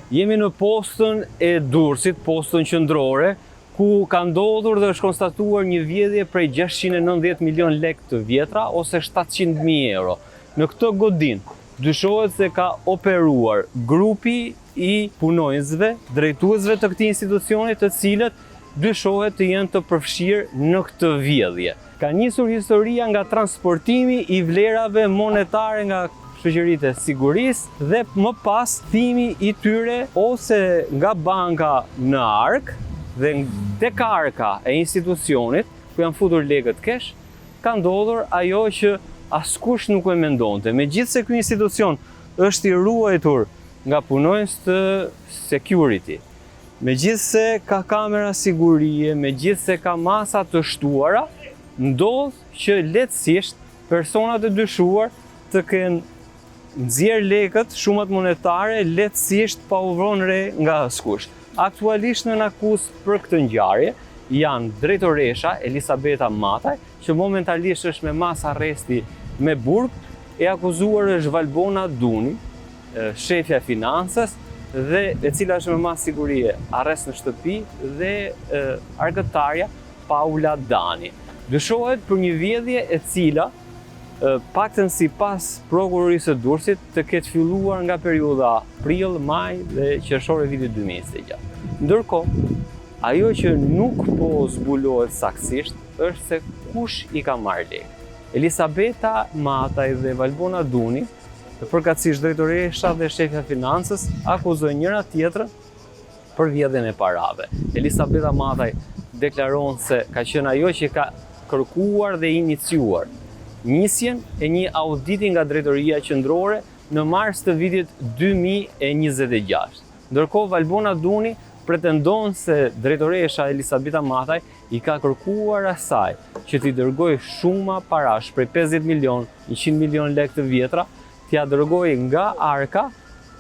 Jemi në postën e Durrësit, postën qendrore, ku ka ndodhur dhe është konstatuar një vjedhje prej 690 milion lek të vjetra ose 700.000 euro. Në këtë godinë dyshohet se ka operuar grupi i punonjësve, drejtuesve të këtij institucioni, të cilët dyshohet të jenë të përfshirë në këtë vjedhje. Ka nisur historia nga transportimi i vlerave monetare nga shoqëritë e sigurisë dhe më pas thimi i tyre ose nga banka në ark dhe tek arka e institucionit ku janë futur lekët kesh, ka ndodhur ajo që askush nuk e mendonte. Megjithse ky institucion është i ruajtur nga punonjës të security, megjithse ka kamera sigurie, megjithse ka masa të shtuara, ndodh që lehtësisht personat e dyshuar të kenë nxjerr lekët, shumat monetare, lehtësisht pa u vrënë re nga askush. Aktualisht në akuzë për këtë ngjarje janë drejtoresha Elisabeta Mataj, që momentalisht është me mas arresti me burg, e akuzuar është Valbona Duni, shefja e financës, dhe e cila është me mas sigurie arrest në shtëpi, dhe argëtarja Paula Dani. Dyshohet për një vjedhje e cila paktën sipas prokurorisë së Durrësit të ketë filluar nga periudha prill, maj dhe qershor e vitit 2026. Ndërkohë, ajo që nuk po zbulohet saktësisht është se kush i ka marrë lekë. Elisabeta Mataj dhe Valbona Duni, përkatësisht drejtoresha dhe shefja financës, akuzojnë njëra tjetrën për vjedhjen e parave. Elisabeta Mataj deklaron se ka qenë ajo që ka kërkuar dhe iniciuar nisjen e një auditi nga drejtoria qendrore në mars të vitit 2026. Ndërkohë Valbona Duni pretendon se drejtoresha Elisabeta Mataj i ka kërkuar asaj që t'i dërgoj shuma parash prej 50 milion, 100 milion lek të vjetra, t'ia dërgoj nga arka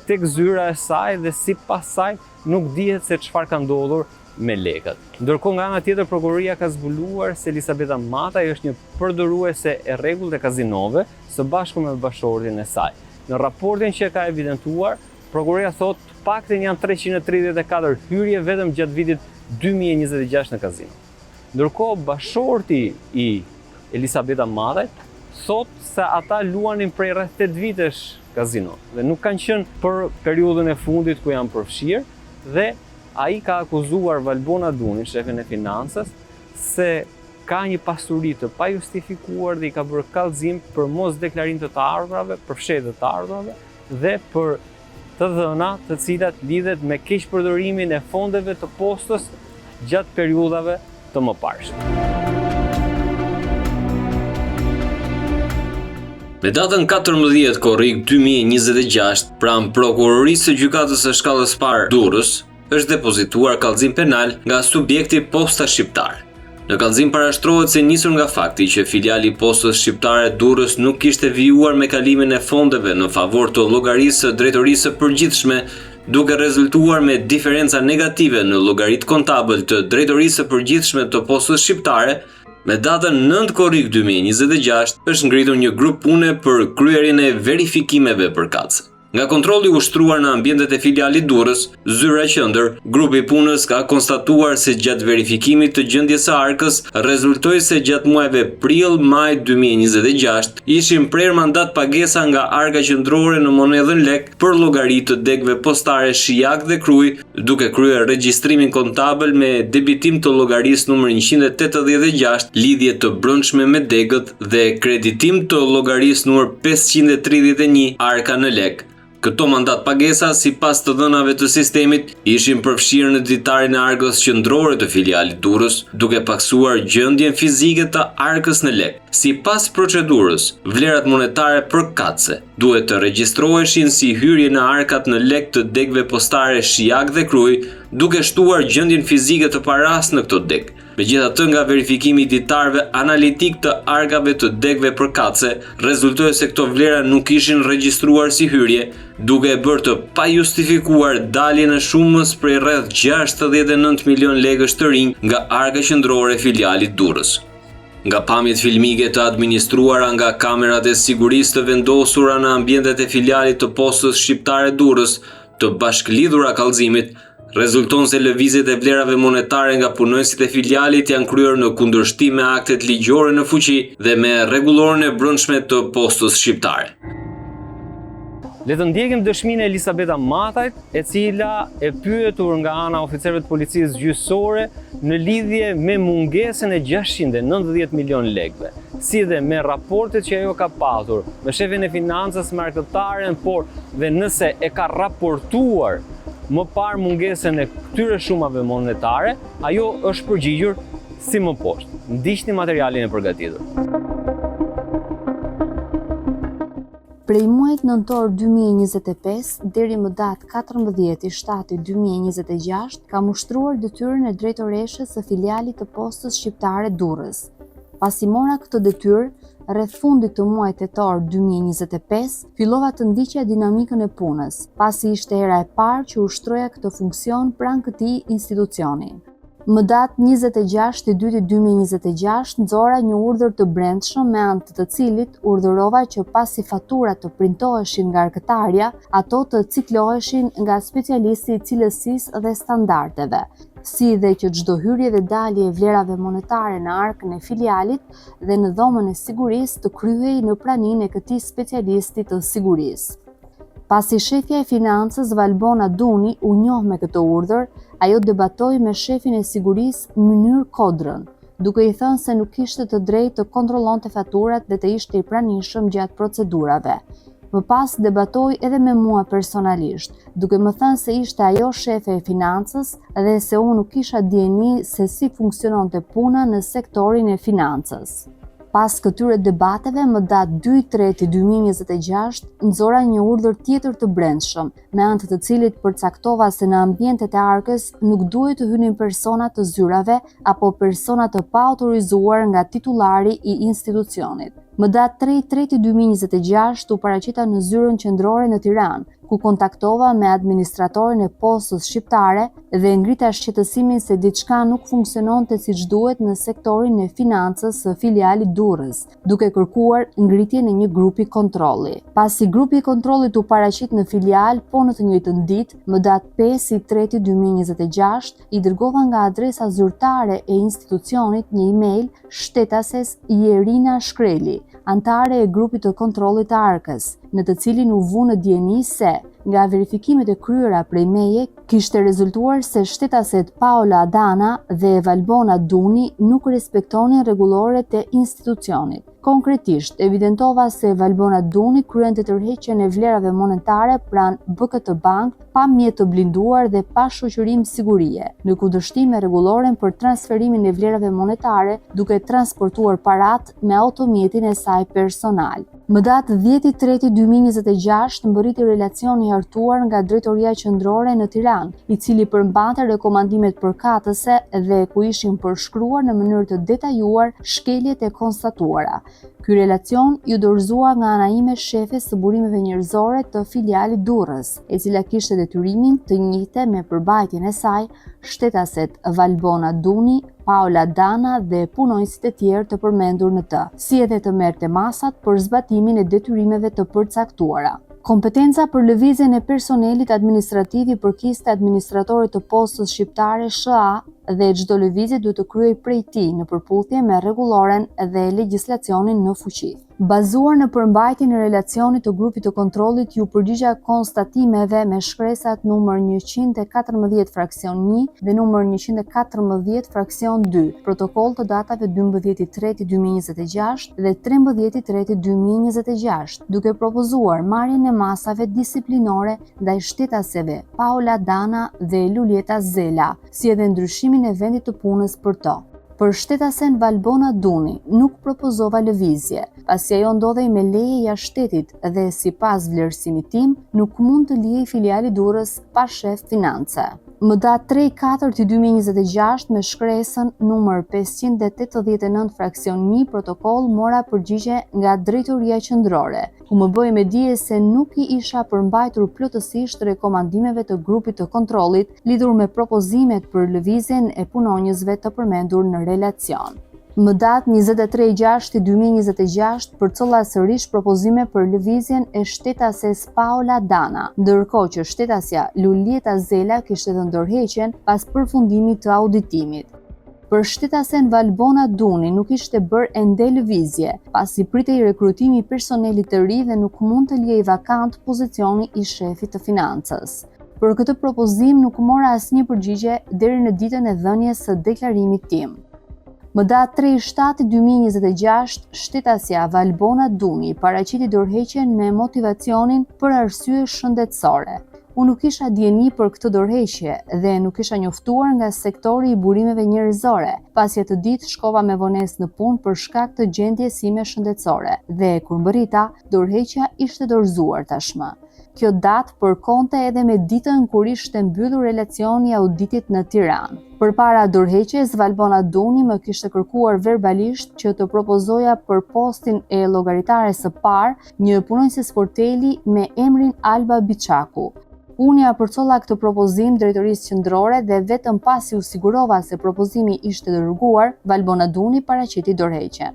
tek zyra e saj dhe sipas saj nuk dihet se çfarë ka ndodhur me lekët. Ndërkohë nga ana tjetër prokuroria ka zbuluar se Elisabeta Mataj është një përdoruese e rregullt e kazinove së bashku me bashkëshortin e saj. Në raportin që ka evidentuar, prokuroria thotë paktën janë 334 hyrje vetëm gjatë vitit 2026 në kazino. Ndërkohë bashkëshorti i Elisabeta Mataj thotë se ata luanin prej rreth 8 vitesh kazino dhe nuk kanë qenë për periudhën e fundit ku janë përfshirë, dhe ai ka akuzuar Valbona Duni, shefin e financës, se ka një pasuri të pajustifikuar dhe i ka bërë kallëzim për mos deklarim të ardhurave, për fshehje të ardhurave dhe për të dhëna të cilat lidhet me keqpërdorimin e fondeve të postës gjatë periudhave të mëparshme. Me datën 14 korrik 2026, pranë prokurorisë së gjykatës së shkallës parë Durrës, është depozituar kallëzim penal nga subjekti Posta Shqiptare. Në kallëzim parashtrohet se nisur nga fakti që filiali i Postës Shqiptare Durrës nuk kishte vijuar me kalimin e fondeve në favor të llogarisë së drejtorisë së përgjithshme, duke rezultuar me diferenca negative në llogaritë kontabël të drejtorisë së përgjithshme të Postës Shqiptare. Me datën 9 korrik 2026 është ngritur një grup pune për kryerjen e verifikimeve përkatëse. Nga kontrolli ushtruar në ambientet e filialit Durrës, Zyra Qendër, grupi punës ka konstatuar se gjatë verifikimit të gjendjes së arkës, rezultoi se gjatë muajve prill-maj 2026 ishin prerë mandat pagesa nga arka qendrore në monedhën lek për llogaritë të degëve postare Shijak dhe Kruj, duke kryer regjistrimin kontabël me debitim të llogarisë numër 186, lidhje të brendshme me degët dhe kreditim të llogarisë numër 531, arka në lek. Këto mandat pagesa, sipas të dhënave të sistemit, ishin përfshirë në ditarin e arkës qendrore të filialit Durrës, duke paksuar gjendjen fizike të arkës në lek. Sipas procedurës, vlerat monetare përkatëse duhet të regjistroheshin si hyrje në arkat në lek të degëve postare Shijak dhe Kruj, duke shtuar gjendjen fizike të paras në këto degë. Megjithatë, nga verifikimi i ditarëve analitik të arkave të degëve përkatëse, rezultoi se këto vlera nuk ishin regjistruar si hyrje, duke e bërë të pajustifikuar daljen e shumës prej rreth 69 milion lekësh të rinj nga arka qendrore e filialit Durrës. Nga pamjet filmike të administruara nga kamerat e sigurisë të vendosura në ambientet e filialit të Postës Shqiptare Durrës, të bashkëlidhura kallëzimit, rezulton se lëvizjet e vlerave monetare nga punonësit e filialit janë kryer në kundërshtim me aktet ligjore në fuqi dhe me rregulloren e brendshme të postës shqiptare. Le të ndjekim dëshminë e Elisabeta Matajt, e cila e pyetur nga ana oficerëve të policisë gjyqësore në lidhje me mungesën e 690 milion lekëve, si dhe me raportet që ajo ka patur me shefin e financës marketaren, por dhe nëse e ka raportuar më parë mungesën e këtyre shumave monetare, ajo është përgjigjur si më poshtë. Ndiqni materialin e përgatitur. Prej muajit nëntor 2025 deri më datë 14/7/2026 ka ushtruar detyrën e drejtoreshës së filialit të postës shqiptare Durrës. Pasi mora këtë detyrë, rreth fundit të muajit tetor 2025, fillova të ndiqja dinamikën e punës, pasi ishte hera e parë që ushtroja këtë funksion pranë këtij institucioni. Më datë 26/2/2026 nxora një urdhër të brendshëm me anë të cilit urdhërova që pasi faturat të printoheshin nga arkëtarja, ato të cikloheshin nga specialisti i cilësisë dhe standardeve, si dhe që çdo hyrje dhe dalje e vlerave monetare në arkën e filialit dhe në dhomën e sigurisë të kryhej në praninë e këtij specialisti të sigurisë. Pasi shefja e financës Valbona Duni u njoh me këtë urdhër, ajo debatoi me shefin e sigurisë Mynir Kodrën, duke i thënë se nuk kishte të drejtë të kontrollonte faturat dhe të ishte i pranishëm gjatë procedurave. Më pas debatoi edhe me mua personalisht, duke më thënë se ishte ajo shefe e financës dhe se unë nuk kisha dieni se si funksiononte puna në sektorin e financës. Pas këtyre debateve, më datë 2/3/2026, nxora një urdhër tjetër të brendshëm, me anë të cilit përcaktova se në ambientet e arkës nuk duhet të hynin persona të zyrave apo persona të pa autorizuar nga titullari i institucionit. Më datë 3/3/2026 u paraqita në zyrën qendrore në Tiranë, ku kontaktova me administratorin e postës shqiptare dhe ngrita shqetësimin se diçka nuk funksiononte siç duhet në sektorin e financës së filialit Durrës, duke kërkuar ngritjen e një grupi kontrolli. Pasi grupi i kontrollit u paraqit në filial, po në të njëjtën ditë, më datë 5/3/2026, i dërgova nga adresa zyrtare e institucionit një email shtetases Jerina Shkreli, antare e grupit të kontrollit të arkës, në të cilin u vu në dieni se, nga verifikimet e kryera prej meje, kishte rezultuar se shtetaset Paola Adana dhe Valbona Duni nuk respektonin rregulloret e institucionit. Konkretisht, evidentova se Valbona Duni kryente tërheqjen e vlerave monetare pranë BKT Bank pa mjet të blinduar dhe pa shoqërim sigurie, në kundërshtim me rregulloren për transferimin e vlerave monetare, duke transportuar parat me automjetin e saj personal. Më datë 10/3/2026 mbërriti relacioni i hartuar nga Drejtoria Qendrore në Tiranë, i cili përmbante rekomandimet përkatëse dhe ku ishin përshkruar në mënyrë të detajuar shkeljet e konstatuara. Ky relacion ju dorëzua nga ana ime shefes së burimeve njerëzore të filialit Durrës, e cila kishte detyrimin të njihte me përbajtjen e saj shtetaset Valbona Duni, Paola Dana dhe punonjësit e tjerë të përmendur në të, si edhe të merrte masat për zbatimin e detyrimeve të përcaktuara. Kompetenca për lëvizjen e personelit administrativ i përkiste administratorit të postës shqiptare SHA dhe çdo lëvizje duhet të kryej prej tij në përputhje me rregulloren dhe legjislacionin në fuqi. Bazuar në përmbajtjen e relacionit të grupit të kontrollit, ju përgjigja konstatimeve me shkresat numër 114 fraksion 1 dhe numër 114 fraksion 2, protokoll të datave 12/3/2026 dhe 13/3/2026, duke propozuar marrjen e masave disiplinore ndaj shtetaseve Paola Dana dhe Lulieta Zela, si edhe ndryshimin e vendit të punës për to. Për shtetasen Valbona Duni nuk propozova lëvizje, pasi ajo ndodhej me leje jashtë shtetit dhe sipas vlerësimit tim nuk mund të lihej filiali Durrës pa shef finance. Më datë 3/4/2026 me shkresën numër 589 fraksion 1 protokoll mora përgjigje nga Drejtoria Qendrore, ku më bëi me dije se nuk i isha përmbajtur plotësisht rekomandimeve të grupit të kontrollit lidhur me propozimet për lëvizjen e punonjësve të përmendur në relacion. Më datë 23/6/2026 përcolla sërish propozime për lëvizjen e shtetases Paola Dana, ndërkohë që shtetësja Lulieta Zela kishte dhënë dorëheqjen pas përfundimit të auditimit. Për shtetasen Valbona Duni nuk ishte bërë ende lëvizje, pasi pritej rekrutimi i personelit të ri dhe nuk mund të liej vakant pozicioni i shefit të financës. Për këtë propozim nuk mora asnjë përgjigje deri në ditën e dhënies së deklarimit tim. Më datë 3/7/2026, shtetësja Valbona Duni paraqiti dorëheqjen me motivacionin për arsye shëndetësore. Unë nuk kisha dieni për këtë dorëheqje dhe nuk isha njoftuar nga sektori i burimeve njerëzore, pasi atë ditë shkova me vonesë në punë për shkak të gjendjes sime shëndetësore dhe kur mbërrita, dorëheqja ishte dorëzuar tashmë. Kjo datë përkonte edhe me ditën kur ishte mbyllur relacioni i auditit në Tiranë. Përpara dorëheqjes, Valbona Duni më kishte kërkuar verbalisht që të propozoja për postin e llogaritares së parë një punonjëse sporteli me emrin Alba Biçaku. Unë ja përcolla këtë propozim drejtorisë qendrore dhe vetëm pasi u sigurova se propozimi ishte dërguar, Valbona Duni paraqiti dorëheqjen.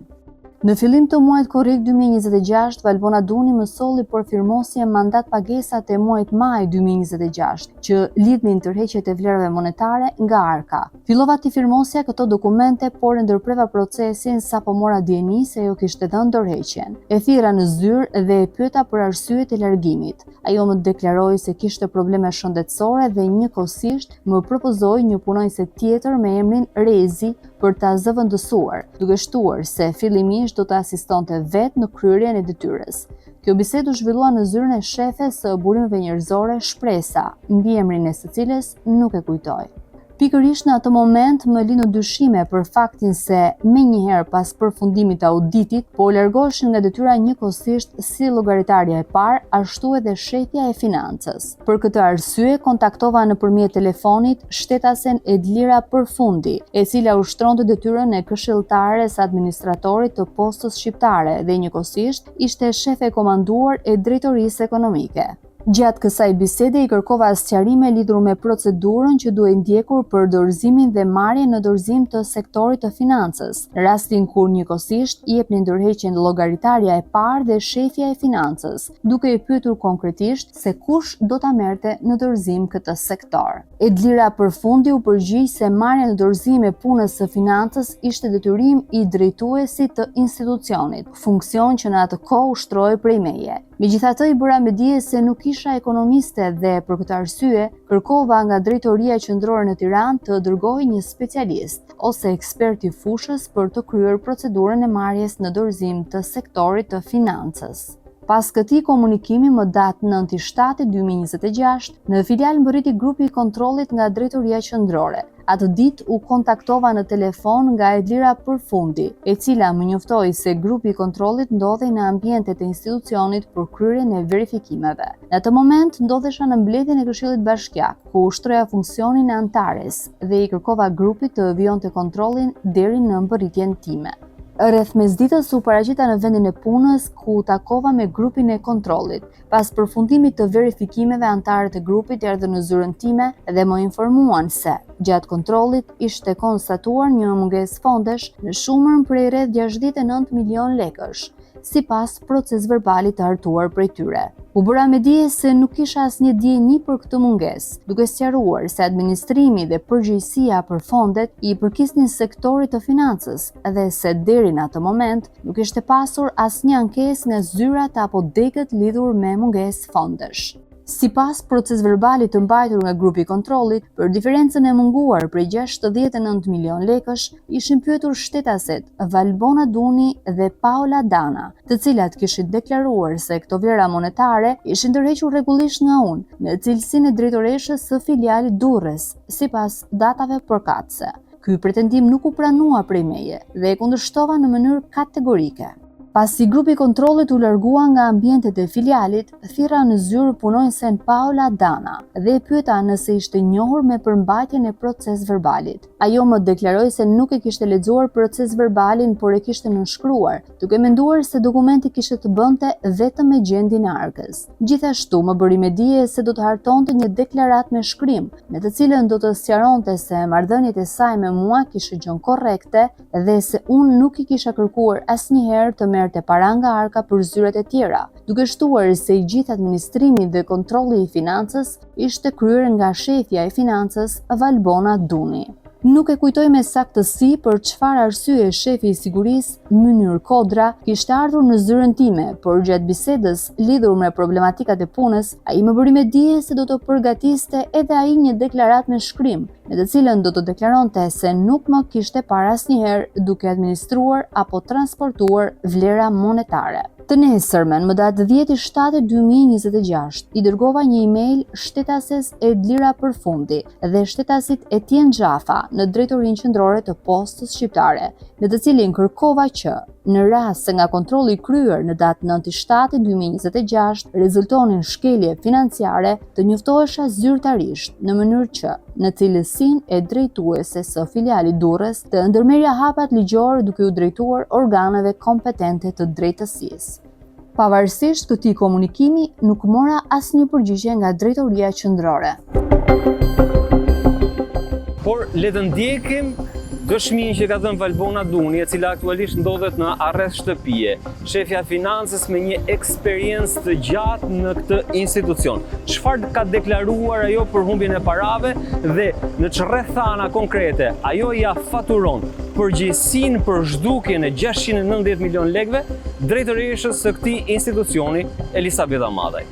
Në fillim të muajit korrik 2026, Valbona Duni më solli për firmosje mandat pagesat e muajit maj 2026, që lidhnin tërheqjet e vlerave monetare nga Arka. Fillova të firmosja këto dokumente, por ndërpreva procesin sapo mora dieni se ajo kishte dhënë dorëheqjen. E thirra në zyrë dhe e pyeta për arsyet e largimit. Ajo më deklaroi se kishte probleme shëndetësore dhe njëkohësisht më propozoi një punonjëse tjetër me emrin Rezi për ta zëvendësuar, duke shtuar se fillimisht do të asistonte vetë në kryerjen e detyrës. Kjo bisedë u zhvillua në zyrën e shefes së burimeve njerëzore Shpresa, mbiemrin e së cilës nuk e kujtoj. Pikërisht në atë moment më linë dyshime për faktin se menjëherë pas përfundimit të auditit, po largoheshin nga detyra njëkohësisht si llogaritarja e parë, ashtu edhe shefja e financës. Për këtë arsye kontaktova nëpërmjet telefonit shtetasen Edlira Përfundi, e cila ushtronte detyrën e këshilltares administratorit të postës shqiptare dhe njëkohësisht ishte shefe e komanduar e drejtorisë ekonomike. Gjatë kësaj bisede i kërkova sqarime lidhur me procedurën që duhej ndjekur për dorëzimin dhe marrjen në dorëzim të sektorit të financës, rastin kur njëkohësisht i jepnin dorëheqjen llogaritarja e parë dhe shefja e financës, duke i pyetur konkretisht se kush do ta merrte në dorëzim këtë sektor. Edlira Përfundi u përgjigj se marrja në dorëzim e punës së financës ishte detyrim i drejtuesit të institucionit, funksion që në atë kohë ushtroi prej meje. Megjithatë i bëra me dije se nuk isha ekonomiste dhe për këtë arsye kërkova nga drejtoria qendrore në Tiranë të dërgojë një specialist ose ekspert i fushës për të kryer procedurën e marrjes në dorëzim të sektorit të financës. Pas këtij komunikimi më datë 9/7/2026, në filial mbërriti grupi i kontrollit nga drejtoria qendrore. Atë ditë u kontaktova në telefon nga Edlira Përfundi, e cila më njoftoi se grupi i kontrollit ndodhej në ambientet e institucionit për kryerjen e verifikimeve. Në atë moment ndodhesha në mbledhjen e Këshillit Bashkiak, ku ushtroja funksionin e antares dhe i kërkova grupit të vionte kontrollin deri në mbërritjen time. Rreth mesditës u paraqita në vendin e punës ku takova me grupin e kontrollit. Pas përfundimit të verifikimeve, antarët e grupit erdhën në zyrën time dhe më informuan se gjatë kontrollit ishte konstatuar një mungesë fondesh në shumën prej rreth 69 milion lekësh, sipas proces verbalit të hartuar prej tyre. U bëra me dije se nuk kisha asnjë dieni për këtë mungesë, duke sqaruar se administrimi dhe përgjegjësia për fondet i përkisnin sektorit të financës dhe se deri në atë moment nuk ishte pasur asnjë ankesë nga zyrat apo degët lidhur me mungesë fondesh. Sipas proces verbalit të mbajtur nga grupi i kontrollit, për diferencën e munguar prej 69 milion lekësh, ishin pyetur shtetaset Valbona Duni dhe Paola Dana, të cilat kishin deklaruar se këto vlera monetare ishin ndërhequr rregullisht nga unë, në cilësinë e drejtoreshës së filialit Durrës, sipas datave përkatëse. Ky pretendim nuk u pranua prej meje dhe e kundërshtova në mënyrë kategorike. Pasi grupi kontrollit u largua nga ambientet e filialit, thirra në zyrë punonjësen Paola Dana dhe e pyeta nëse ishte njohur me përmbajtjen e proces verbalit. Ajo më deklaroi se nuk e kishte lexuar proces verbalin, por e kishte nënshkruar, duke menduar se dokumenti kishte të bënte vetëm me gjendjen e arkës. Gjithashtu më bëri me dije se do të hartonte një deklaratë me shkrim, me të cilën do të sqaronte se marrëdhëniet e saj me mua kishin qenë korrekte dhe se unë nuk i kisha kërkuar asnjëherë të merrte para nga arka për zyret e tjera, duke shtuar se i gjithë administrimi dhe kontrolli i financës ishte kryer nga shefja e financës Valbona Duni. Nuk e kujtoj me saktësi për çfarë arsye shefi i sigurisë Mynir Kodra kishte ardhur në zyrën time, por gjatë bisedës lidhur me problematikat e punës, ai më bëri me dije se do të përgatiste edhe ai një deklaratë me shkrim, me të cilën do të deklaronte se nuk më kishte parë asnjëherë duke administruar apo transportuar vlera monetare. Të nesërmen, më datë 10/7/2026, i dërgova një email shtetases Edlira Përfundi dhe shtetasit Etien Xhafa në drejtorinë qendrore të postës shqiptare, në të cilin kërkova që, në rast se nga kontrolli i kryer në datë 9/7/2026 rezultonin shkelje financiare, të njoftohesha zyrtarisht në mënyrë që, në cilësinë e drejtuese së filialit Durrës, të ndërmerrja hapat ligjore duke u drejtuar organeve kompetente të drejtësisë. Pavarësisht këtij komunikimi, nuk mora asnjë përgjigje nga drejtoria qendrore. Por le të ndjekim dëshminë që ka dhënë Valbona Duni, e cila aktualisht ndodhet në arrest shtëpie, shefja financës me një eksperiencë të gjatë në këtë institucion. Çfarë ka deklaruar ajo për humbjen e parave dhe në çrrethana konkrete ajo ja faturon përgjegjësinë për zhdukjen e 690 milion lekëve drejtoreshës së këtij institucioni, Elisabeta Madaj.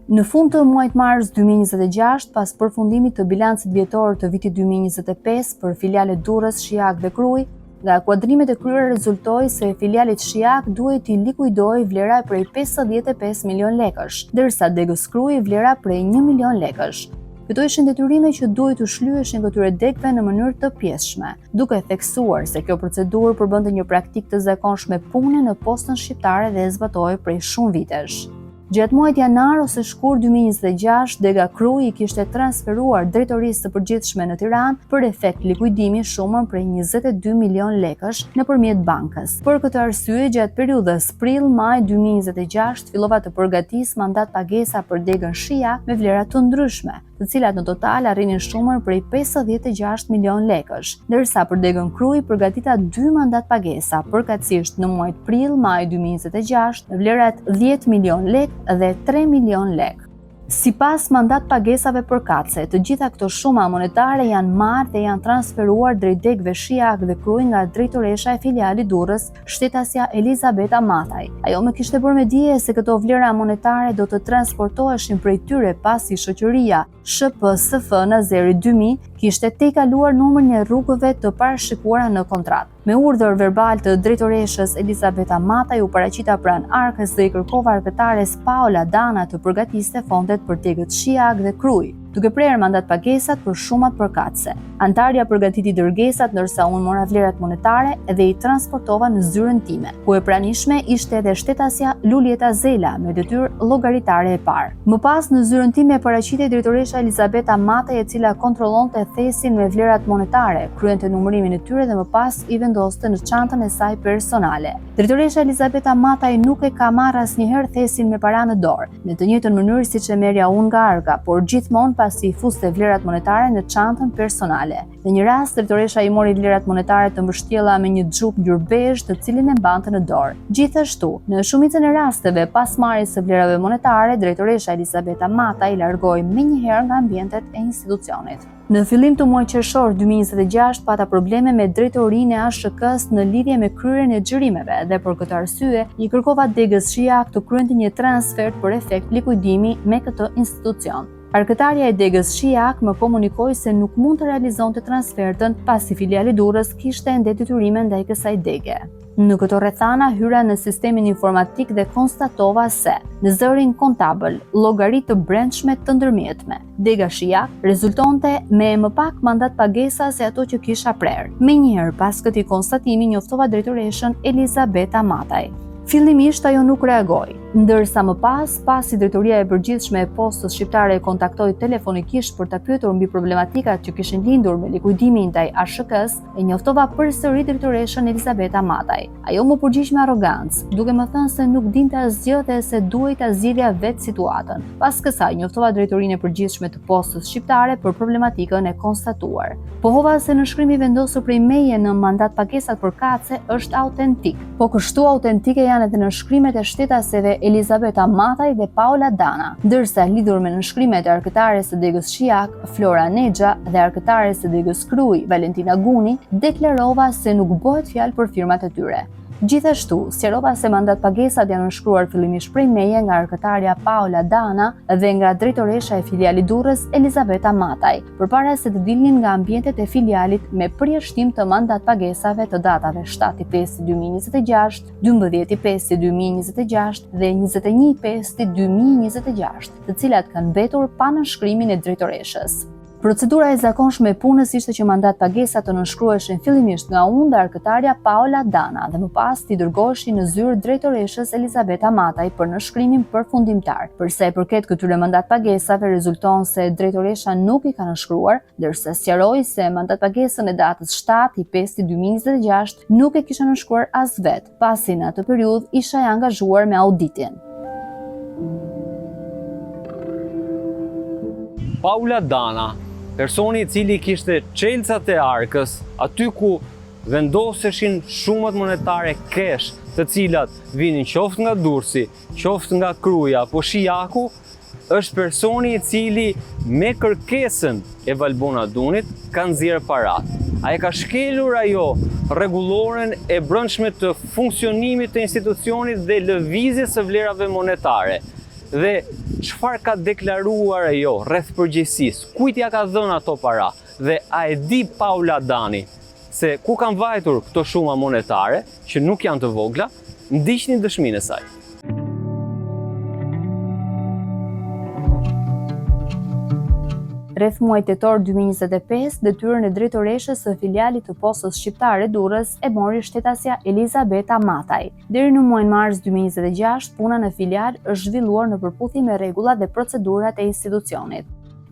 Në fund të muajit mars 2026, pas përfundimit të bilancit vjetor të vitit 2025 për filialet Durrës, Shijak dhe Krujë, nga kuadrimet e kryera rezultoi se filialit Shijak duhet i likuidojë vlera prej 55 milion lekësh, ndërsa degës Krujë vlera prej 1 milion lekësh. Këto ishin detyrime që duhet të shlyheshin këtyre degëve në mënyrë të pjesshme, duke theksuar se kjo procedurë përbënte një praktikë të zakonshme pune në postën shqiptare dhe e zbatohej prej shumë vitesh. Gjatë muajit janar ose shkurt 2026, dega Krujë i kishte transferuar drejtorisë së përgjithshme në Tiranë për efekt likuidimi shumën prej 22 milion lekësh nëpërmjet bankës. Për këtë arsye, gjatë periudhës prill-maj 2026 fillova të përgatis mandat pagesa për degën Shijak me vlera të ndryshme, të cilat në total arrinin shumën prej 56 milion lekësh, ndërsa për degën Krujë përgatita 2 mandat pagesa, përkatësisht në muajt prill-maj 2026 me vlerat 10 milion lekë dhe 3 milion lekë. Sipas mandat pagesave përkatëse, të gjitha këto shuma monetare janë marrë dhe janë transferuar drejt degëve Shijak dhe Krujë nga drejtoresha e filialit Durrës, shtetësja Elisabeta Mataj. Ajo më kishte bërë me dije se këto vlera monetare do të transportoheshin prej tyre pasi shoqëria SHPSF Nazeri 2000 kishte tejkaluar numrin e rrugëve të parashikuara në kontratë. Me urdhër verbal të drejtoreshës Elisabeta Mataj u paraqita pranë arkës dhe i kërkova arkëtares Paola Dana të përgatiste fondet për degët Shijak dhe Krujë, duke prerë mandat pagesat për shumat përkatëse. Antarja përgatiti dërgesat ndërsa unë mora vlerat monetare dhe i transportova në zyrën time, ku e pranishme ishte edhe shtetasja Lulieta Zela me detyrë llogaritare e parë. Më pas në zyrën time paraqitej drejtoresha Elisabeta Mataj, e cila kontrollonte thesin me vlerat monetare, kryente numërimin e tyre dhe më pas i vendoste në çantën e saj personale. Drejtoresha Elisabeta Mataj nuk e ka marrë asnjëherë thesin me para në dorë, në të njëjtën mënyrë siç e merrja unë nga arka, por gjithmonë pasi i fuste vlerat monetare në çantën personale. Në një rast, drejtoresha i mori vlerat monetare të mbështjella me një xhup ngjyrë bezh, të cilin e mbante në dorë. Gjithashtu, në shumicën e rasteve pas marrjes së vlerave monetare, drejtoresha Elisabeta Mataj i largoi menjëherë nga ambientet e institucionit. Në fillim të muajit qershor 2026 pata probleme me drejtorinë e ASHK-s në lidhje me kryerjen e xhirimeve dhe për këtë arsye i kërkova degës Shijak të kryente një transfer për efekt likuidimi me këtë institucion. Arkëtarja e degës Shiak më komunikoi se nuk mund të realizonte transfertën pasi filiali Durrës kishte ende detyrime ndaj kësaj dege. Në këto rrethana hyra në sistemin informatik dhe konstatova se në zërin kontabël, llogaritë të brendshme të ndërmjetme, dega Shiak rezultonte me më pak mandat pagesa se ato që kisha prerë. Menjëherë pas këtij konstatimi njoftova drejtoreshën Elizabeta Mataj. Fillimisht ajo nuk reagoi, ndërsa më pas, pasi drejtoria e përgjithshme e postës shqiptare e kontaktoi telefonikisht për ta pyetur mbi problematikat që kishin lindur me likuidimin ndaj ASHK-s, e njoftova përsëri drejtoreshën Elizabeta Mataj. Ajo më përgjigj me arrogancë, duke më thënë se nuk dinte asgjë dhe se duhej ta zgjidhja vetë situatën. Pas kësaj njoftova drejtorinë e përgjithshme të postës shqiptare për problematikën e konstatuar. Pohova se nënshkrimi vendosur prej meje në mandat pagesat përkatëse është autentik, po kështu autentike janë edhe nënshkrimet e shtetaseve Elizabeta Mataj dhe Paula Dana, ndërsa lidhur me nënshkrimet e arkëtares së degës Shiak, Flora Nexha dhe arkëtares së degës Krui, Valentina Guni, deklarova se nuk bëhet fjalë për firmat e tyre. Gjithashtu, sqarova se mandat pagesat janë nënshkruar fillimisht prej meje nga arkëtarja Paula Dana dhe nga drejtoresha e filialit Durrës Elizabeta Mataj, përpara se të dilnin nga ambientet e filialit me përjashtim të mandat pagesave të datave 7/5/2026, 12/5/2026 dhe 21/5/2026, të cilat kanë mbetur pa nënshkrimin e drejtoreshës. Procedura e zakonshme e punës ishte që mandat pagesa të nënshkruheshin fillimisht nga unë dhe arkëtarja Paula Dana dhe më pas t'i dërgoheshin në zyrë drejtoreshës Elizabeta Mataj për nënshkrimin përfundimtar. Për sa i përket këtyre mandat pagesave, rezulton se drejtoresha nuk i ka nënshkruar, ndërsa sqaroi se mandat pagesën e datës 7/5/2026 nuk e kisha nënshkruar as vetë, pasi në atë periudhë isha e angazhuar me auditin. Paula Dana, personi i cili kishte çelësat e arkës, aty ku vendoseshin shumët monetare kesh, të cilat vinin qoftë nga Durrësi, qoftë nga Kruja apo Shiaku, është personi i cili me kërkesën e Valbona Dunit ka nxjerrë parat. Ai ka shkelur ajo rregulloren e brendshme të funksionimit të institucionit dhe lëvizjes së vlerave monetare. Dhe çfarë ka deklaruar ajo rreth përgjegjësisë, kujt ja ka dhënë ato para, dhe a e di Paula Dani se ku kanë vajtur këto shuma monetare, që nuk janë të vogla, ndiqni dëshminë e saj. Rreth muajit tetor 2025, detyrën e drejtoreshës së filialit të postës shqiptare Durrës e mori shtetasja Elizabeta Mataj. Deri në muajin mars 2026, puna në filial është zhvilluar në përputhje me rregullat dhe procedurat e institucionit.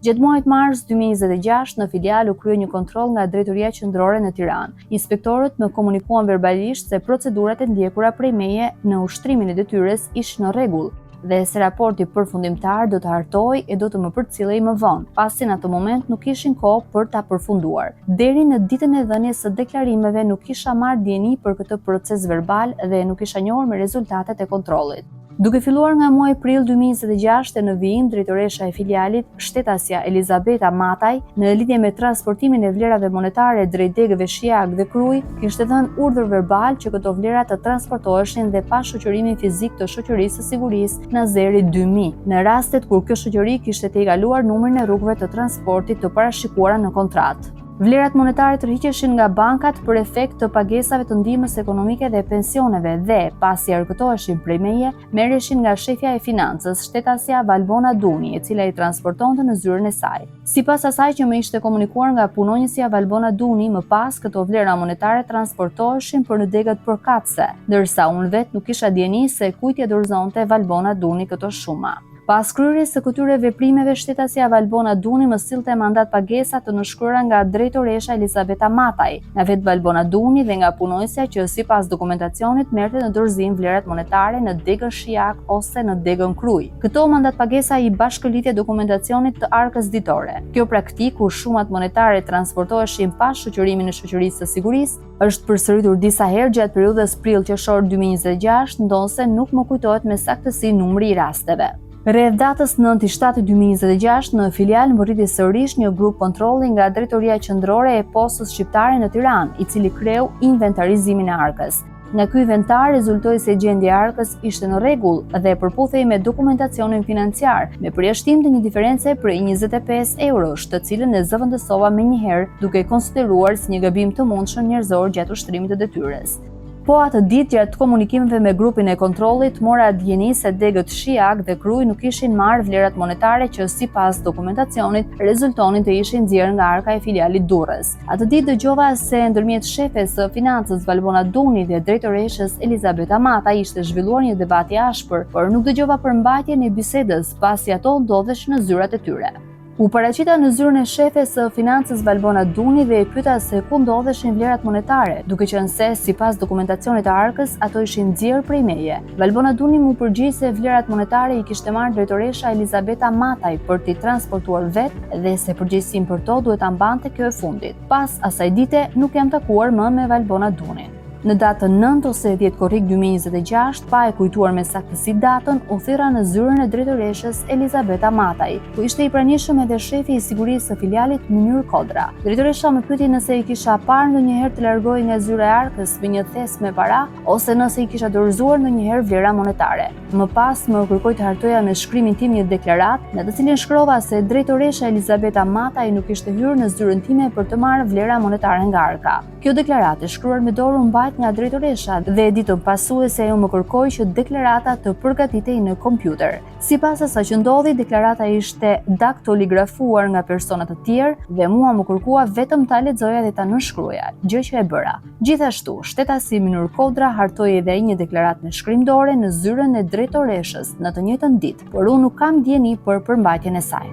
Gjatë muajit mars 2026, në filial u krye një kontroll nga Drejtoria Qendrore në Tiranë. Inspektorët më komunikuan verbalisht se procedurat e ndjekura prej meje në ushtrimin e detyrës ishin në rregull, dhe se raporti përfundimtar do të hartoj e do të më përcillej më vonë, pasi në atë moment nuk kishin kohë për ta përfunduar. Deri në ditën e dhënies së deklarimeve nuk kisha marrë dieni për këtë proces verbal dhe nuk isha njohur me rezultatet e kontrollit. Duke filluar nga muaji prill 2026 në vijim, drejtoresha e filialit, shtetasja Elizabeta Mataj, në lidhje me transportimin e vlerave monetare drejt degëve Shiak dhe Kruj, kishte dhënë urdhër verbal që këto vlera të transportoheshin dhe pa shoqërimin fizik të shoqërisë së sigurisë në Azeri 2000, në rastet kur kjo shoqëri kishte tejkaluar numrin e rrugëve të transportit të parashikuara në kontratë. Vlerat monetare tërhiqeshin nga bankat për efekt të pagesave të ndihmës ekonomike dhe pensioneve dhe, pasi arkëtoheshin prej meje, merreshin nga shefja e financës, shtetasja Valbona Duni, e cila i transportonte në zyrën e saj. Sipas asaj që më ishte komunikuar nga punonjësia Valbona Duni, më pas këto vlera monetare transportoheshin për në degët përkatëse, ndërsa unë vetë nuk kisha dieni se kujt ia dorëzonte Valbona Duni këto shuma. Pas kryerjes së këtyre veprimeve, shtetësia Valbona Duni më sillte mandat pagesa të nënshkruara nga drejtoresha Elizabeta Mataj, nga vetë Valbona Duni dhe nga punonjësja që sipas dokumentacionit merrte në dorëzim vlerat monetare në degën Shiak ose në degën Kruj. Këto mandat pagesa i bashkëlidhje dokumentacionit të arkës ditore. Kjo praktikë ku shumat monetare transportoheshin pa shoqërimin e shoqërisë së sigurisë është përsëritur disa herë gjatë periudhës prill-qershor 2026, ndonse nuk më kujtohet me saktësi numri i rasteve. Rreth datës 9/7/2026 në filial mbërriti sërish një grup kontrolli nga Drejtoria Qendrore e Postës Shqiptare në Tiranë, i cili kreu inventarizimin e arkës. Nga ky inventar rezultoi se gjendja e Arkës ishte në rregull dhe përputhej me dokumentacionin financiar, me përjashtim të një diference prej 25 eurosh, të cilën e zëvendësova menjëherë duke konsideruar si një gabim të mundshëm njerëzor gjatë ushtrimit të detyrës. Po atë ditë gjatë komunikimeve me grupin e kontrollit, mora dijeni se degët Shiak dhe krui nuk ishin marrë vlerat monetare që sipas dokumentacionit rezultonin të ishin nxjerrë nga arka e filialit Durrës. Atë ditë dëgjova se ndërmjet shefes së financës Valbona Duni dhe drejtoreshës Elizabeta Mata ishte zhvilluar një debat i ashpër, por nuk dëgjova përmbajtjen e bisedës pasi ato ndodhesh në zyrat e tyre. U paraqita në zyrën e shefes së financës Valbona Duni dhe e pyeta se ku ndodheshin vlerat monetare, duke qenë se sipas dokumentacionit të arkës ato ishin nxjerrë prej meje. Valbona Duni mu përgjigj se vlerat monetare i kishte marrë drejtoresha Elizabeta Mataj për t'i transportuar vetë dhe se përgjegjësinë për to duhet ta mbante kjo e fundit. Pas asaj dite nuk jam takuar më me Valbona Dunin. Në datën 9 ose 10 korrik 2026, pa e kujtuar me saktësi datën, u thirra në zyrën e drejtoreshës Elizabeta Mataj, ku ishte i pranishëm edhe shefi i sigurisë së filialit Mynir Kodra. Drejtoresha më pyeti nëse i kisha parë ndonjëherë të largohej nga zyra e arkës me një thes me para ose nëse i kisha dorëzuar ndonjëherë vlera monetare. Më pas më kërkoi të hartoja me shkrimin tim një deklaratë, në të cilin shkrova se drejtoresha Elizabeta Mataj nuk ishte hyrë në zyrën time për të marrë vlera monetare nga arka. Kjo deklaratë e shkruar me dorë u mbajt nga drejtoresha dhe ditën pasuese ajo më kërkoi që deklarata të përgatitej në kompjuter. Sipas asaj që ndodhi, deklarata ishte daktiligrafuar nga persona të tjerë dhe mua më kërkua vetëm ta lexoja dhe ta nënshkruaja, gjë që e bëra. Gjithashtu, shtetasi Mynir Kodra hartoi edhe ai një deklaratë me shkrim dore në zyrën e drejtoreshës në të njëjtën ditë, por unë nuk kam dieni për përmbajtjen e saj.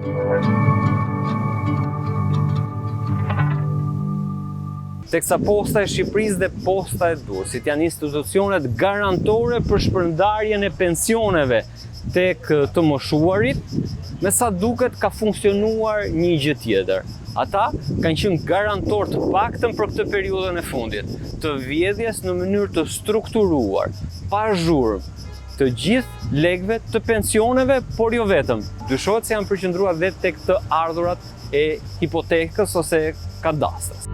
Teksa Posta e Shqipërisë dhe Posta e Durrësit janë institucionet garantore për shpërndarjen e pensioneve tek të moshuarit, me sa duket ka funksionuar një gjë tjetër. Ata kanë qenë garantor të paktën për këtë periudhën e fundit, të vjedhjes në mënyrë të strukturuar, pa zhurmë, të gjithë legëve të pensioneve, por jo vetëm. Dyshohet se janë përqendruar vetë tek të ardhurat e hipotekës ose kadastrit.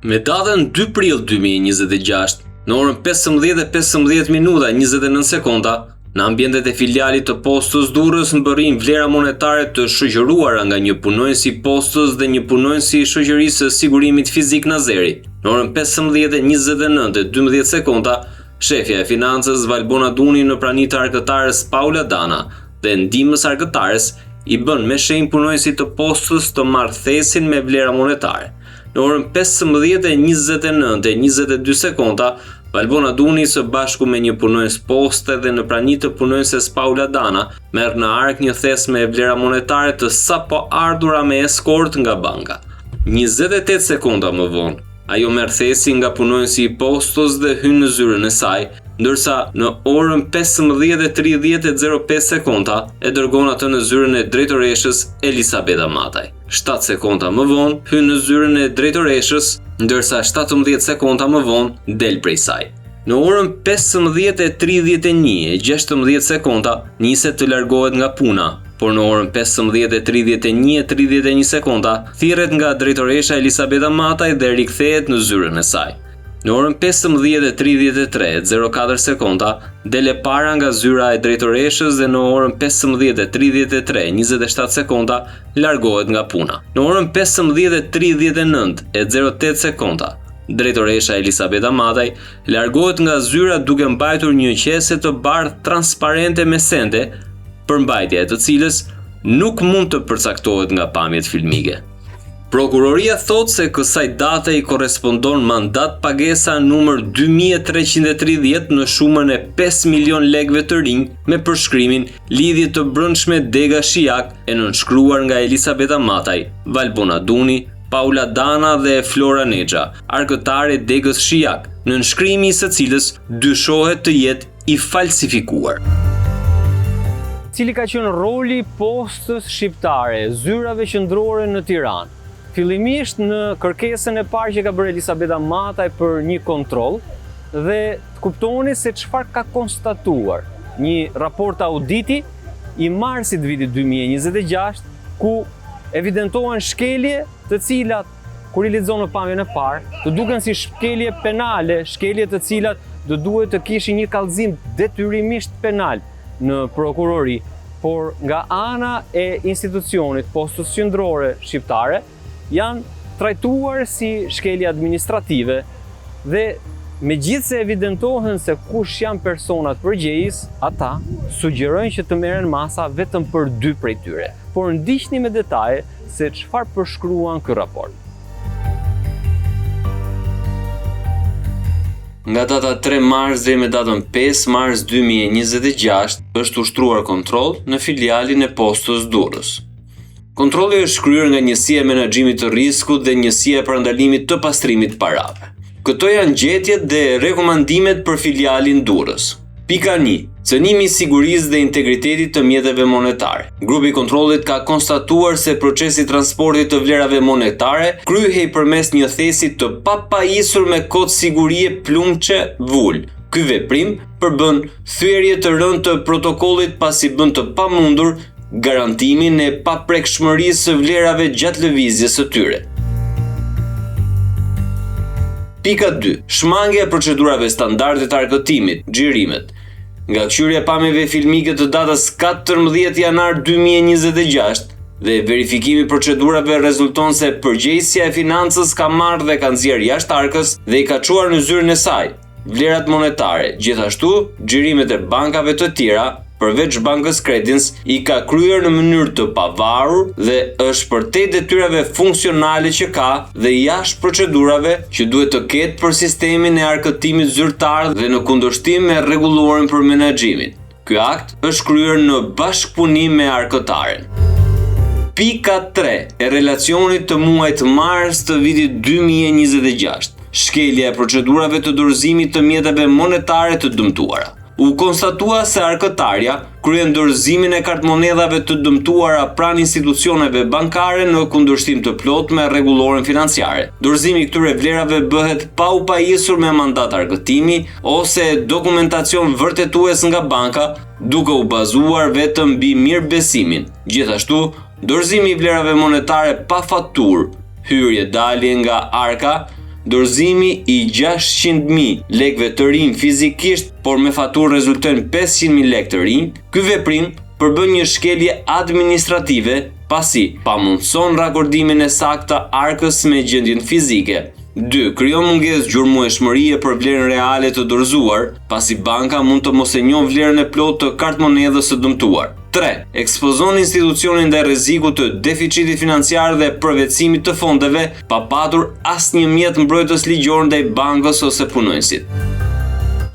Me datën 2 prill 2026, në orën 15:15 sekonda, në ambientet e filialit të Postës Durrës mbërrin vlera monetare të shoqëruara nga një punonjës i Postës dhe një punonjës i shoqërisë së sigurimit fizik Nazeri. Në orën 15:29 sekonda, shefja e financës Valbona Duni në prani të arkëtares Paula Dana dhe ndihmës arkëtares i bën me shenjë punonjësit të Postës të marrëthesin me vlera monetare. Në orën 15:29 sekonda, Valbona Duni së bashku me një punonjës poste dhe në prani të punonjëses Paula Dana merr në ark një thes me vlera monetare të sapo ardhura me eskort nga banka. 28 sekonda më vonë, ajo merr thesin nga punonjësi i Postës dhe hyn në zyrën e saj, ndërsa në orën 15:30 sekonda e dërgon atë në zyrën e drejtoreshës Elizabeta Mataj. 7 sekonda më vonë hyn në zyrën e drejtoreshës, ndërsa 17 sekonda më vonë del prej saj. Në orën 15:31:16 sekonda niset të largohet nga puna, por në orën 15:31:31 sekonda thirret nga drejtoresha Elizabeta Mataj dhe rikthehet në zyrën e saj. Në orën 15:33:04 sekonda del e para nga zyra e drejtoreshës dhe në orën 15:33:27 sekonda largohet nga puna. Në orën 15:39:08 sekonda drejtoresha Elizabeta Mataj largohet nga zyra duke mbajtur një qese të bardhë transparente me sende, përmbajtja e të cilës nuk mund të përcaktohet nga pamjet filmike. Prokuroria thot se kësaj date i korrespondon mandat pagesa numër 2330 në shumën e 5 milion lekëve të rinj me përshkrimin lidhje të brendshme Dega Shiak e nënshkruar nga Elizabeta Mataj, Valbona Duni, Paula Dana dhe Flora Nexha, arkëtare Degës Shiak, nënshkrimi i së cilës dyshohet të jetë i falsifikuar. Cili ka qenë roli postës shqiptare, zyrave qendrore në Tiranë? Fillimisht në kërkesën e parë që ka bërë Elizabeta Mataj për një kontroll dhe të kuptoni se çfarë ka konstatuar. Një raport auditi i marsit vitit 2026 ku evidentohen shkelje të cilat kur i lexon në pamjen e parë, të duken si shkelje penale, shkelje të cilat do duhet të kishin një kallëzim detyrimisht penal në prokurori, por nga ana e institucionit postës qendrore shqiptare janë trajtuar si shkelje administrative dhe megjithse evidentohen se kush janë personat përgjegjës, ata sugjerojnë që të merren masa vetëm për 2 prej tyre. Por ndiqni me detaje se çfarë përshkruan ky raport. Nga data 3 mars deri me datën 5 mars 2026 është ushtruar kontroll në filialin e postës Durrës. Kontrolli është kryer nga Njësia e Menaxhimit të Riskut dhe Njësia e Parandalimit të Pastrimit të Parave. Këto janë gjetjet dhe rekomandimet për filialin Durrës. Pika 1. Cënimi i sigurisë dhe integritetit të mjeteve monetare. Grupi i kontrollit ka konstatuar se procesi i transportit të vlerave monetare kryhej përmes një thesi të papajisur me kod sigurie plumçe vul. Ky veprim përbën thyerje të rënd të protokollit pasi bën të pamundur garantimin e paprekshmërisë së vlerave gjatë lëvizjes së tyre. Pika 2. Shmangja e procedurave standarde të arkëtimit, xhirimet. Nga këshyrja e pamjeve filmike të datës 14 janar 2026 dhe verifikimi i procedurave rezulton se përgjegjësia e financës ka marrë dhe ka nxjerrë jashtë arkës dhe i ka çuar në zyrën e saj vlerat monetare, gjithashtu xhirimet e bankave të tjera, përveç bankës Credins, i ka kryer në mënyrë të pavarur dhe është përtej detyrave funksionale që ka dhe jashtë procedurave që duhet të ketë për sistemin e arkëtimit zyrtar dhe në kundërshtim me rregullorin për menaxhimin. Ky akt është kryer në bashkëpunim me arkëtaren. Pika 3 e relacionit të muajit mars të vitit 2026. Shkelja e procedurave të dorëzimit të mjeteve monetare të dëmtuara. U konstatua se arkëtarja kryen dorëzimin e kartmonedhave të dëmtuara pranë institucioneve bankare në kundërshtim të plotë me rregulloren financiare. Dorëzimi i këtyre vlerave bëhet pa u pajisur me mandat arkëtimi ose dokumentacion vërtetues nga banka, duke u bazuar vetëm mbi mirëbesimin. Gjithashtu, dorëzimi i vlerave monetare pa faturë, hyrje dalje nga arka, dorëzimi i 600.000 lekëve të rinj fizikisht, por me faturë rezultojnë 500.000 lekë të rinj. Ky veprim përbën një shkelje administrative pasi pamundson rakordimin e saktë të arkës me gjendjen fizike. 2. Krijon mungesë gjurmueshmërie për vlerën reale të dorëzuar, pasi banka mund të mos e njohë vlerën e plotë të kartmonedhës së dëmtuar. 3. Ekspozon institucionin ndaj rrezikut të deficitit financiar dhe përvetësimit të fondeve pa patur asnjë mjet mbrojtës ligjor ndaj bankës ose punonjësit.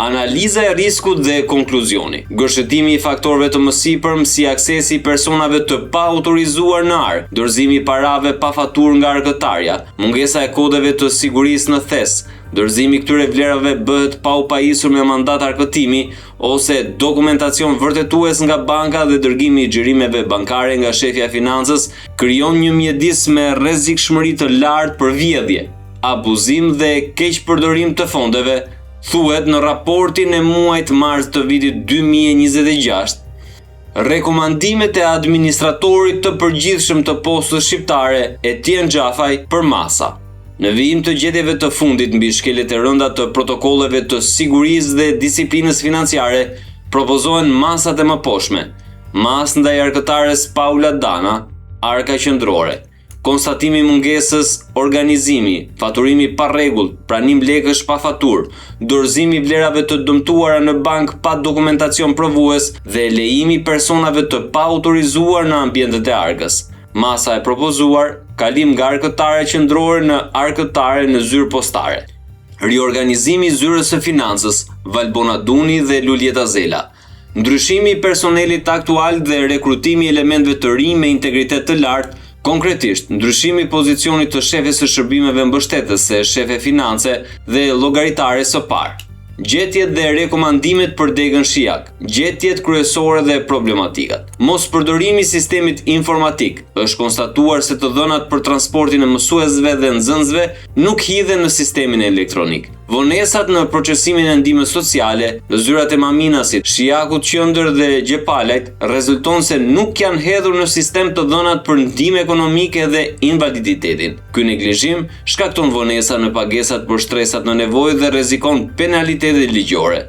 Analiza e riskut dhe konkluzioni. Gërshëtimi i faktorëve të mësipërm si aksesi i personave të pa autorizuar në ark, dorëzimi i parave pa faturë nga arkëtarja, mungesa e kodeve të sigurisë në thes, dorëzimi i këtyre vlerave bëhet pa u pajisur me mandat arkëtimi ose dokumentacion vërtetues nga banka dhe dërgimi i xhirimeve bankare nga shefja e financës krijon një mjedis me rrezikshmëri të lartë për vjedhje, abuzim dhe keqpërdorim të fondeve. Thuhet në raportin e muajit mars të vitit 2026, rekomandimet e administratorit të përgjithshëm të postës shqiptare Etienne Xhafaj për masa. Në vijim të gjetjeve të fundit mbi shkeljet e rënda të protokolleve të sigurisë dhe disiplinës financiare, propozohen masat e mëposhme. Masë ndaj arkëtares Paula Dana, arka qendrore. Konstatimi i mungesës organizimi, faturimi pa rregull, pranim lekësh pa faturë, dorëzimi i vlerave të dëmtuara në bank pa dokumentacion provues dhe lejimi i personave të pa autorizuar në ambientet e arkës. Masa e propozuar, kalim nga arkëtare qendrore në arkëtare në zyrë postare. Riorganizimi i zyrës së financës, Valbona Duni dhe Lulieta Zela. Ndryshimi i personelit aktual dhe rekrutimi i elementëve të rinj me integritet të lartë. Konkretisht, ndryshimi i pozicionit të shefes së shërbimeve mbështetëse, shefe finance dhe llogaritare së parë. Gjetjet dhe rekomandimet për degën Shijak, gjetjet kryesore dhe problematikat. Mos përdorimi i sistemit informatik. Është konstatuar se të dhënat për transportin e mësuesve dhe nxënësve nuk hidhen në sistemin elektronik. Vonesat në procesimin e ndihmës sociale, në zyrat e Maminasit, Shijakut Qendër dhe Gjepalajt, rezulton se nuk janë hedhur në sistem të dhënat për ndihmë ekonomike dhe invaliditetin. Ky neglizhim shkakton vonesa në pagesat për shtresat në nevojë dhe rrezikon penalitete ligjore.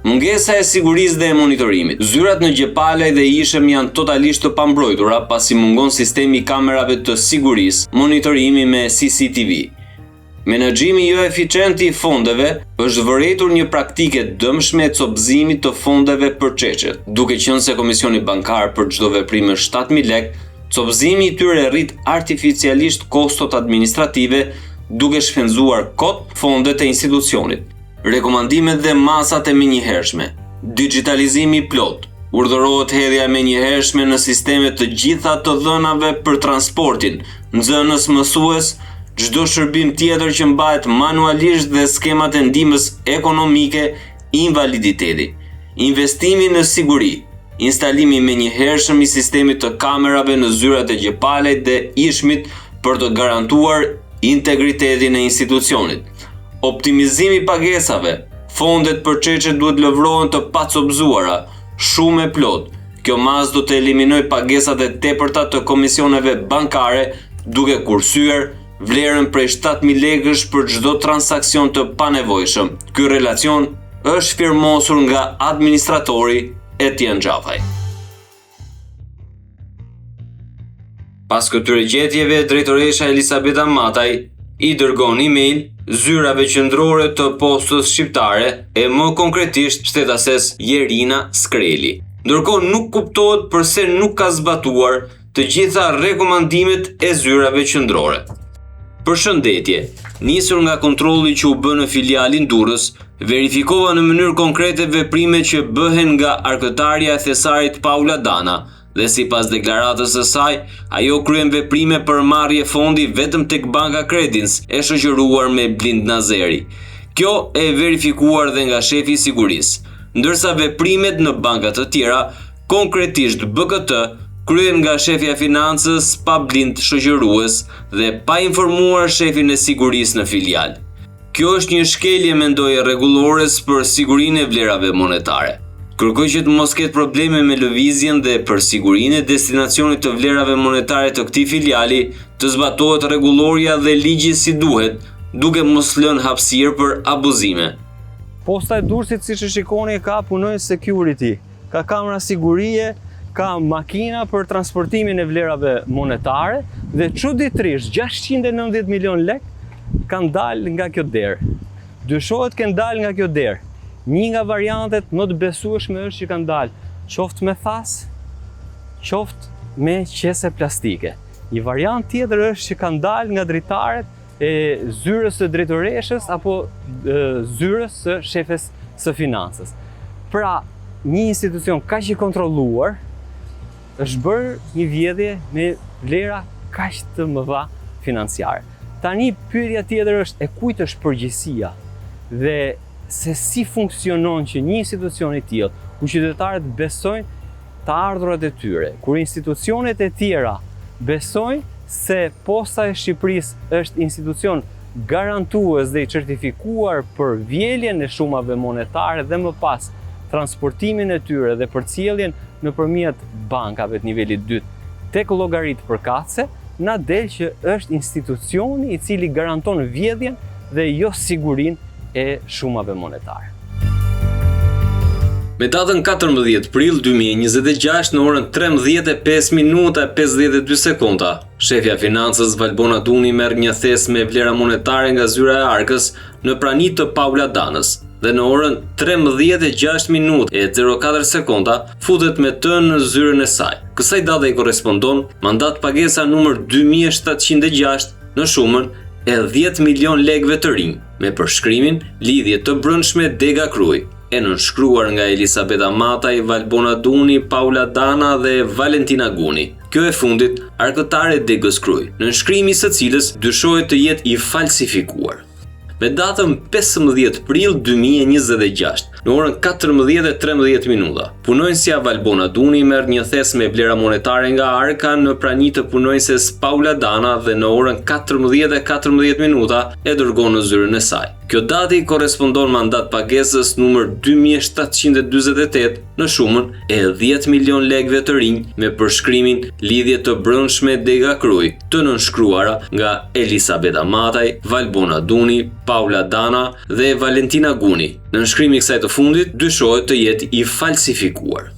Mungesa e sigurisë dhe e monitorimit. Zyrat në Gjepalaj dhe Ishëm janë totalisht të pambrojtura pasi mungon sistemi i kamerave të sigurisë, monitorimi me CCTV. Menaxhimi jo eficient i fondeve është vërejtur një praktike dëmshme e copëzimit të fondeve për çeçet. Duke qenë se Komisioni Bankar për çdo veprim është 7.000 lekë, copëzimi i tyre rrit artificialisht kostot administrative duke shpenzuar kot fondet e institucionit. Rekomandimet dhe masat e menjëhershme. Digitalizimi plot. Urdhërohet hedhja e menjëhershme në sisteme të gjitha të dhënave për transportin, nxënës, mësues, çdo shërbim tjetër që mbahet manualisht dhe skemat e ndihmës ekonomike, invaliditeti. Investimi në siguri, instalimi menjëhershëm i sistemit të kamerave në zyrat e Gjepalajt dhe Ishmit për të garantuar integritetin e institucionit. Optimizimi i pagesave, fondet për çeçet duhet lëvrohen të pacopëzuara, shumë e plot. Kjo mas do të eliminojë pagesat e tepërta të komisioneve bankare, duke kursyer vlerën prej 7.000 lekësh për çdo transakcion të panevojshëm. Ky relacion është firmosur nga administratori Etienne Xhafaj. Pas këtyre gjetjeve, drejtoresha Elisabeta Mataj i dërgon email zyrave qendrore të postës shqiptare e më konkretisht shtetases Jerina Skreli. Ndërkohë nuk kuptohet pse nuk ka zbatuar të gjitha rekomandimet e zyrave qendrore. Përshëndetje, nisur nga kontrolli që u bë në filialin Durrës, verifikova në mënyrë konkrete veprimet që bëhen nga arkëtarja e thesarit Paula Dana dhe sipas deklaratës së saj, ajo kryen veprime për marrje fondi vetëm tek Banka Credins e shoqëruar me Blind Nazeri. Kjo e verifikuar dhe nga shefi i sigurisë, ndërsa veprimet në banka të tjera, konkretisht BKT, kryen nga shefja financës pa Blind shoqërues dhe pa informuar shefin e sigurisë në filial. Kjo është një shkelje mendoj rregullores për sigurinë e vlerave monetare. Kërkoj që të mos ketë probleme me lëvizjen dhe për sigurinë e destinacionit të vlerave monetare të këtij filiali, të zbatohet rregulloria dhe ligji si duhet, duke mos lënë hapësirë për abuzime. Posta e Durrësit, siç e shikoni, ka punojnë security, ka kamera sigurie, ka makina për transportimin e vlerave monetare dhe çuditërisht 690 milion lek kanë dalë nga kjo derë. Dyshohet kanë dalë nga kjo derë. Një nga variantet më të besueshme është që kanë dalë qoftë me thas, qoftë me qese plastike. Një variant tjetër është që kanë dalë nga dritaret e zyrës së drejtoreshës apo zyrës së shefes së financës. Pra, një institucion kaq i kontrolluar është bërë një vjedhje me vlera kaq të mëdha financiare. Tani pyetja tjetër është e kujt është përgjegjësia dhe se si funksionon që një institucion i tillë ku qytetarët besojnë të ardhurat e tyre, kur institucionet e tjera besojnë se Posta e Shqipërisë është institucion garantues dhe i certifikuar për vjeljen e shumave monetare dhe më pas transportimin e tyre dhe përcjelljen nëpërmjet bankave të nivelit 2 tek llogaritë përkatëse, na del që është institucioni i cili garanton vjedhjen dhe jo sigurinë e shumave monetare. Me datën 14 prill 2026 në orën 13:05:52 sekonda, shefja financës Valbona Duni merr një thes me vlera monetare nga zyra e Arkës në prani të Paula Danës dhe në orën 13:06:04 sekonda futet me të në zyrën e saj. Kësaj date i korrespondon mandat pagesa numër 2706 në shumën e 10 milion lekëve të rinj, me përshkrimin lidhje të brendshme Dega Kruj, e nënshkruar nga Elisabeta Mataj, Valbona Duni, Paula Dana dhe Valentina Guni. Kjo e fundit, arkëtare Degës Kruj, nënshkrimi së cilës dyshohet të jetë i falsifikuar. Me datën 15 prill 2026, në orën 14:13, Punonjësja Valbona Duni merr një thes me vlera monetare nga Arka në prani të punonjëses Paula Dana dhe në orën 14:14 e dërgon në zyrën e saj. Kjo dati korrespondon mandat pagesës numër 2748 në shumën e 10 milion lekëve të rinj me përshkrimin lidhje të brendshme Dega Kruj, të nënshkruara nga Elisabeta Mataj, Valbona Duni, Paula Dana dhe Valentina Guni. Nënshkrimi i kësaj të fundit dyshohet të jetë i falsifikuar.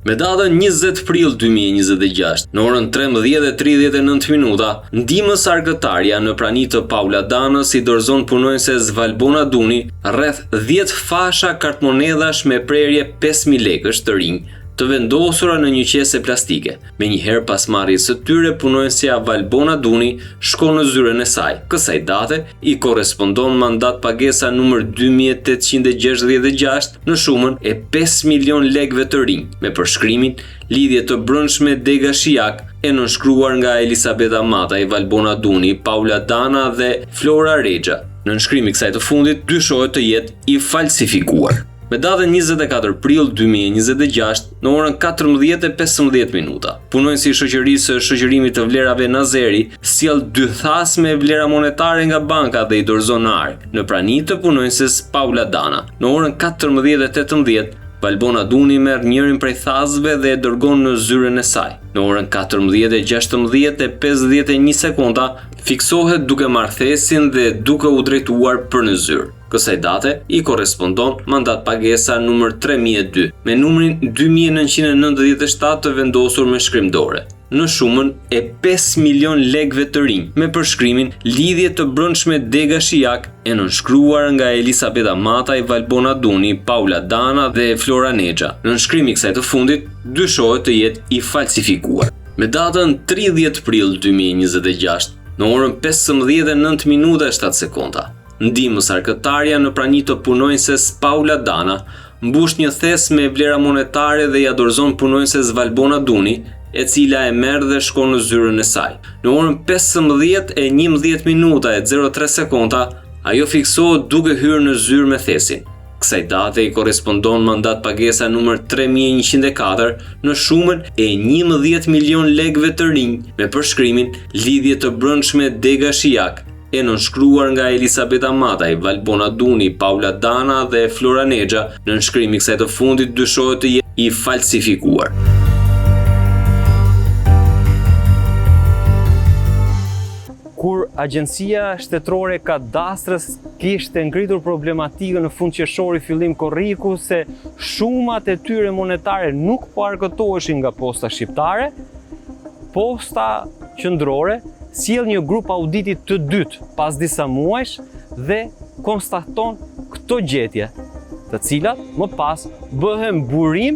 Me datën 20 prill 2026, në orën 13:39, ndihmës arkëtarja në prani të Paula Danës i dorëzon punonjëses Valbona Duni rreth 10 fasha kartmonedhash me prerje 5.000 lekësh të rinj, të vendosura në një qese plastike. Menjëherë pas marrjes së tyre, punonjësja Valbona Duni shkon në zyrën e saj. Kësaj date i korrespondon mandat pagesa numër 2866 në shumën e 5 milion lekëve të rinj, me përshkrimin lidhje të brendshme Dega Shijak, e nënshkruar nga Elisabeta Mataj, Valbona Duni, Paula Dana dhe Flora Rexha. Nënshkrimi i kësaj të fundit dyshohet të jetë i falsifikuar. Me datën 24 prill 2026, në orën 14:15, punonjësi i shoqërisë së shoqërimit të vlerave Nazeri sjell 2 thas me vlera monetare nga banka dhe i dorëzon në Ark, në prani të punonjëses Paula Dana. Në orën 14:18, Valbona Duni merr njërin prej thasëve dhe e dërgon në zyrën e saj. Në orën 14:16:51 fiksohet duke marrë thesin dhe duke u drejtuar për në zyrë. Kësaj date i korrespondon mandat pagesa numër 3002 me numrin 2997 të vendosur me shkrim dore, në shumën e 5 milion lekëve të rinj, me përshkrimin lidhje të brendshme Dega Shijak, e nënshkruar nga Elisabeta Mataj, Valbona Duni, Paula Dana dhe Flora Rexha. Nënshkrimi i kësaj të fundit dyshohet të jetë i falsifikuar. Me datën 30 prill 2026, në orën 15:09:07, ndihmës arkëtarja në prani të punonjëses Paula Dana mbush një thes me vlera monetare dhe ja dorëzon punonjëses Valbona Duni, e cila e merr dhe shkon në zyrën e saj. Në orën 15:11:03, ajo fiksohet duke hyrë në zyrë me thesin. Kësaj date i korrespondon mandat pagesa numër 3104 në shumën e 11 milion lekëve të rinj, me përshkrimin lidhje të brendshme Dega Shijak, e nënshkruar nga Elisabeta Mataj, Valbona Duni, Paula Dana dhe Flora Rexha. Nënshkrimi i kësaj të fundit dyshohet të jetë i falsifikuar. Kur Agjencia Shtetërore e Kadastrës kishte ngritur problematikën në fund qershori fillim korriku se shumat e tyre monetare nuk po arkëtoheshin nga posta shqiptare, Posta Qendrore sjell një grup auditi të dytë pas disa muajsh dhe konstaton këto gjetje, të cilat më pas bëhen burim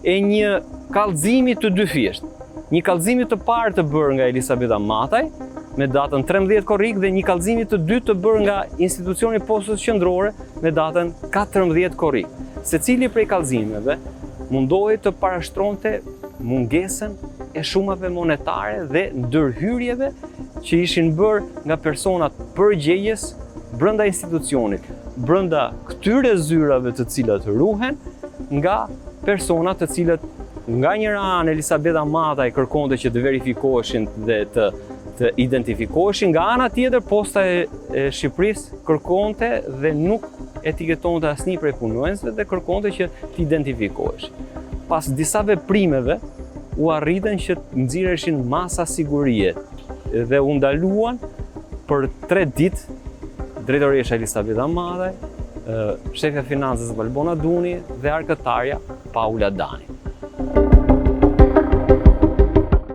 e një kallëzimi të dyfisht. Një kallëzimi të parë të bërë nga Elisabeta Mataj me datën 13 korrik dhe një kallëzimi të dytë të bërë nga institucioni Postës Qendrore me datën 14 korrik. Secili prej kallëzimeve mundohej të parashtronte mungesën e shumave monetare dhe ndërhyrjeve që ishin bërë nga personat përgjegjës brenda institucionit, brenda këtyre zyrave të cilat ruhen, nga personat të cilët nga njëra anë Elisabeta Mataj kërkonte që të verifikoheshin dhe të identifikoheshin, nga ana tjetër Posta e Shqipërisë kërkonte dhe nuk etiketonte asnjë prej punonjësve dhe kërkonte që të identifikoheshin. Pas disa veprimeve u arritën që të nxirreshin masa sigurie dhe u ndaluan për 3 ditë drejtoresha Elisabeta Mataj, shefja financës Valbona Duni dhe arkëtarja Paula Dani.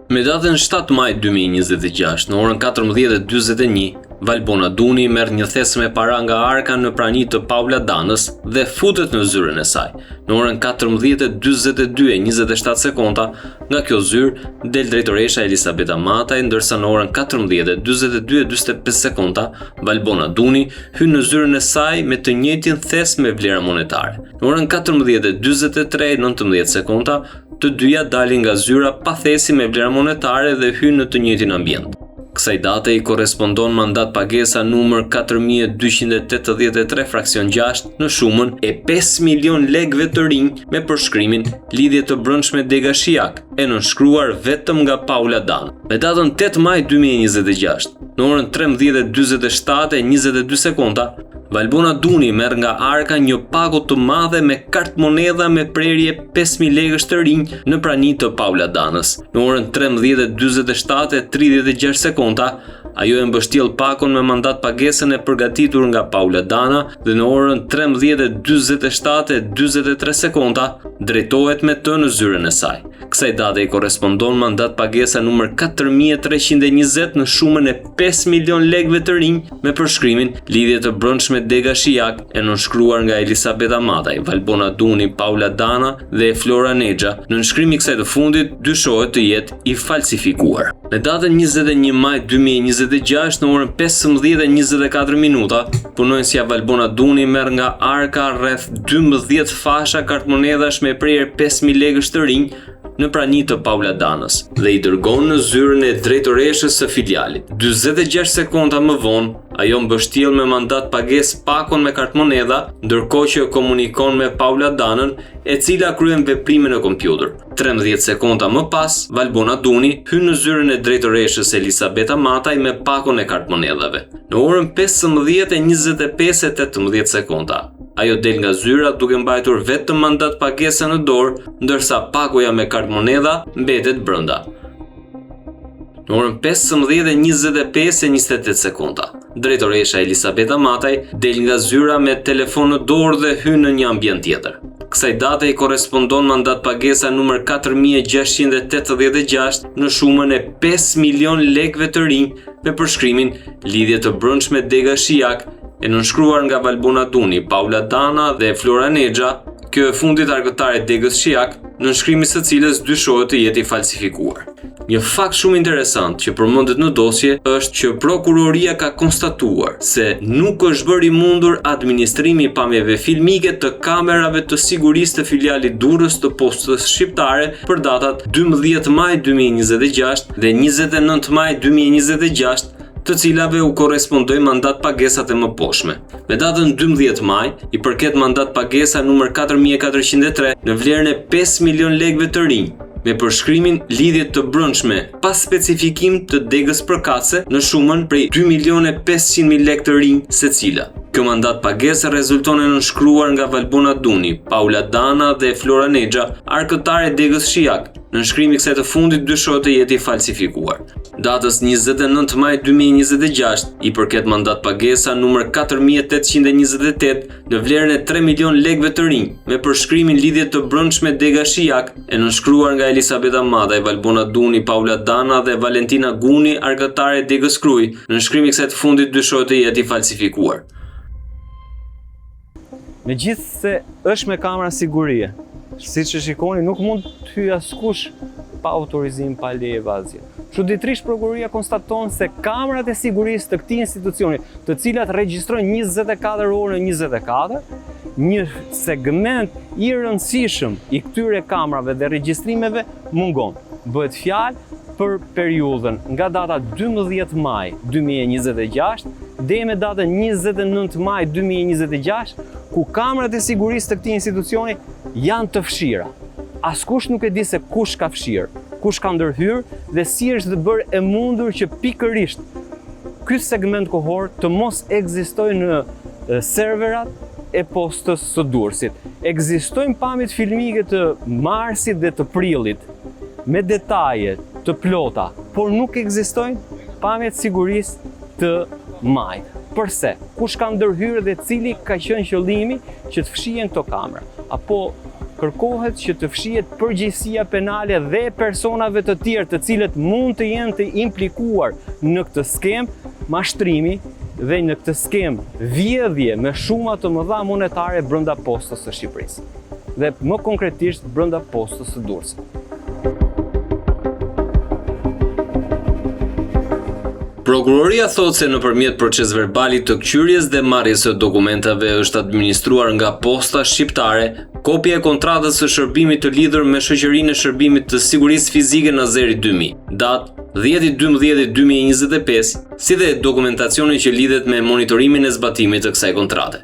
Me datën 7 maj 2026, në orën 14:41, Valbona Duni merr një thes me para nga Arka në prani të Paula Danës dhe futet në zyrën e saj. Në orën 14:42:27, nga kjo zyrë del drejtoresha Elisabeta Mataj, ndërsa në orën 14:42:45, Valbona Duni hyn në zyrën e saj me të njëjtin thes me vlera monetare. Në orën 14:43:19, të dyja dalin nga zyra pa thesi me vlera monetare dhe hyn në të njëjtin ambient. Kësaj date i korespondon mandat pagesa numër 4283 fraksion 6 në shumën e 5 milion lekëve të rinj me përshkrimin lidhje të brendshme Dega Shiak, e nënshkruar vetëm nga Paula Dan. Me datën 8 maj 2026, në orën 13:47:22 sekonda, Valbona Duni merr nga Arka një pago të madhe me kartë monedha me prerje 5.000 lekësh të rinj në prani të Paula Danës. Në orën 13:47:36 sekonda, ajo e mbështjell pakon me mandat pagesën e përgatitur nga Paula Dana dhe në orën 13:47:43 sekonda drejtohet me të në zyrën e saj. Kësaj date i korespondon mandat pagesa numër 4320 në shumën e 5 milion lekëve të rinj me përshkrimin lidhje të brendshme Dega Shiak, e nënshkruar nga Elisabeta Mataj, Valbona Duni, Paula Dana dhe Flora Nexha. Nënshkrimi i kësaj të fundit dyshohet të jetë i falsifikuar. Në datën 21 maj 2026 në orën 15:24 minuta, punonjësia Valbona Duni merr nga Arka rreth 12 fasha kartmonedhash me prerje 5.000 lekësh të rinj në prani të Paula Danës dhe i dërgon në zyrën e drejtoreshës së filialit. 46 sekonda më vonë, ajo mbështjell me mandat pagesë pakon me kartmonedha, ndërkohë që komunikon me Paula Danën, e cila kryen veprime në kompjuter. 13 sekonda më pas, Valbona Duni hyn në zyrën e drejtoreshës Elisabeta Mataj me pakon e kartmonedhave. Në orën 15:25:18 sekonda, ajo del nga zyra duke mbajtur vetëm mandat pagesa në dorë, ndërsa pagoja me kartmonedha mbetet brenda. Në orën 15:25:28 sekonda, drejtoresha Elisabeta Mataj del nga zyra me telefon në dorë dhe hyn në një ambient tjetër. Kësaj date i korespondon mandat pagesa numër 4686 në shumën e 5 milion lekëve të rinj me përshkrimin lidhje të brendshme Dega Shiak, e nënshkruar nga Valbona Duni, Paula Dana dhe Flora Nexha, kjo e fundit argëtare Degës Shiak, nënshkrimi së cilës dyshohet të jetë i falsifikuar. Një fakt shumë interesant që përmendet në dosje është që prokuroria ka konstatuar se nuk është bërë i mundur administrimi i pamjeve filmike të kamerave të sigurisë të filialit Durrës të Postës Shqiptare për datat 12 maj 2026 dhe 29 maj 2026, të cilave u korespondoi mandat pagesat e mëposhme. Me datën 12 maj, i përket mandat pagesa numër 4403 në vlerën e 5 milion lekëve të rinj, me përshkrimin lidhje të brendshme pas specifikim të Degës përkatëse në shumën prej 2.500.000 lekë të rinj secila. Kjo mandat pagesë rezulton e nënshkruar nga Valbona Duni, Paula Dana dhe Flora Nexha, arkëtare Degës Shiak. Nënshkrimi kësaj të fundit dyshohet të jetë i falsifikuar. Datës 29 maj 2026 i përket mandat pagesa numër 4828 në vlerën e 3 milion lekëve të rinj me përshkrimin lidhje të brendshme Dega Shiak, e nënshkruar nga Elisabeta Mataj, Valbona Duni, Paula Dana dhe Valentina Guni, arkëtare Degës Kruj. Nënshkrimi kësaj të fundit dyshohet të jetë i falsifikuar. Megjithse është me kamera sigurie, siç e shikoni, nuk mund të hyjë askush pa autorizim, pa leje evazje. Çuditërisht prokuroria konstaton se kamerat e sigurisë të këtij institucioni, të cilat regjistrojnë 24 orë në 24, një segment i rëndësishëm i këtyre kamerave dhe regjistrimeve mungon. Bëhet fjalë për periudhën nga data 12 maj 2026 deri me datën 29 maj 2026, ku kamerat e sigurisë të këtij institucioni janë të fshira. Askush nuk e di se kush ka fshirë, kush ka ndërhyrë dhe si është bërë e mundur që pikërisht ky segment kohor të mos ekzistojë në serverat e postës së Durrësit. Ekzistojnë pamjet filmike të marsit dhe të prillit me detaje të plota, por nuk ekzistojnë pamjet sigurisë të majt. Përse? Kush ka ndërhyrë dhe cili ka qenë qëllimi që të fshihen këto kamera? Apo kërkohet që të fshihet përgjegjësia penale dhe personave të tjerë të cilët mund të jenë të implikuar në këtë skem mashtrimi dhe në këtë skem vjedhje me shuma të mëdha monetare brenda postës së Shqipërisë dhe më konkretisht brenda postës së Durrësit. Prokuroria thotë se nëpërmjet procesverbalit të këqyrjes dhe marrjes së dokumentave është administruar nga Posta Shqiptare kopja e kontratës së shërbimit të lidhur me shoqërinë e shërbimit të sigurisë fizike Nazeri 2000, datë 10/12/2025, si dhe dokumentacioni që lidhet me monitorimin e zbatimit të kësaj kontrate.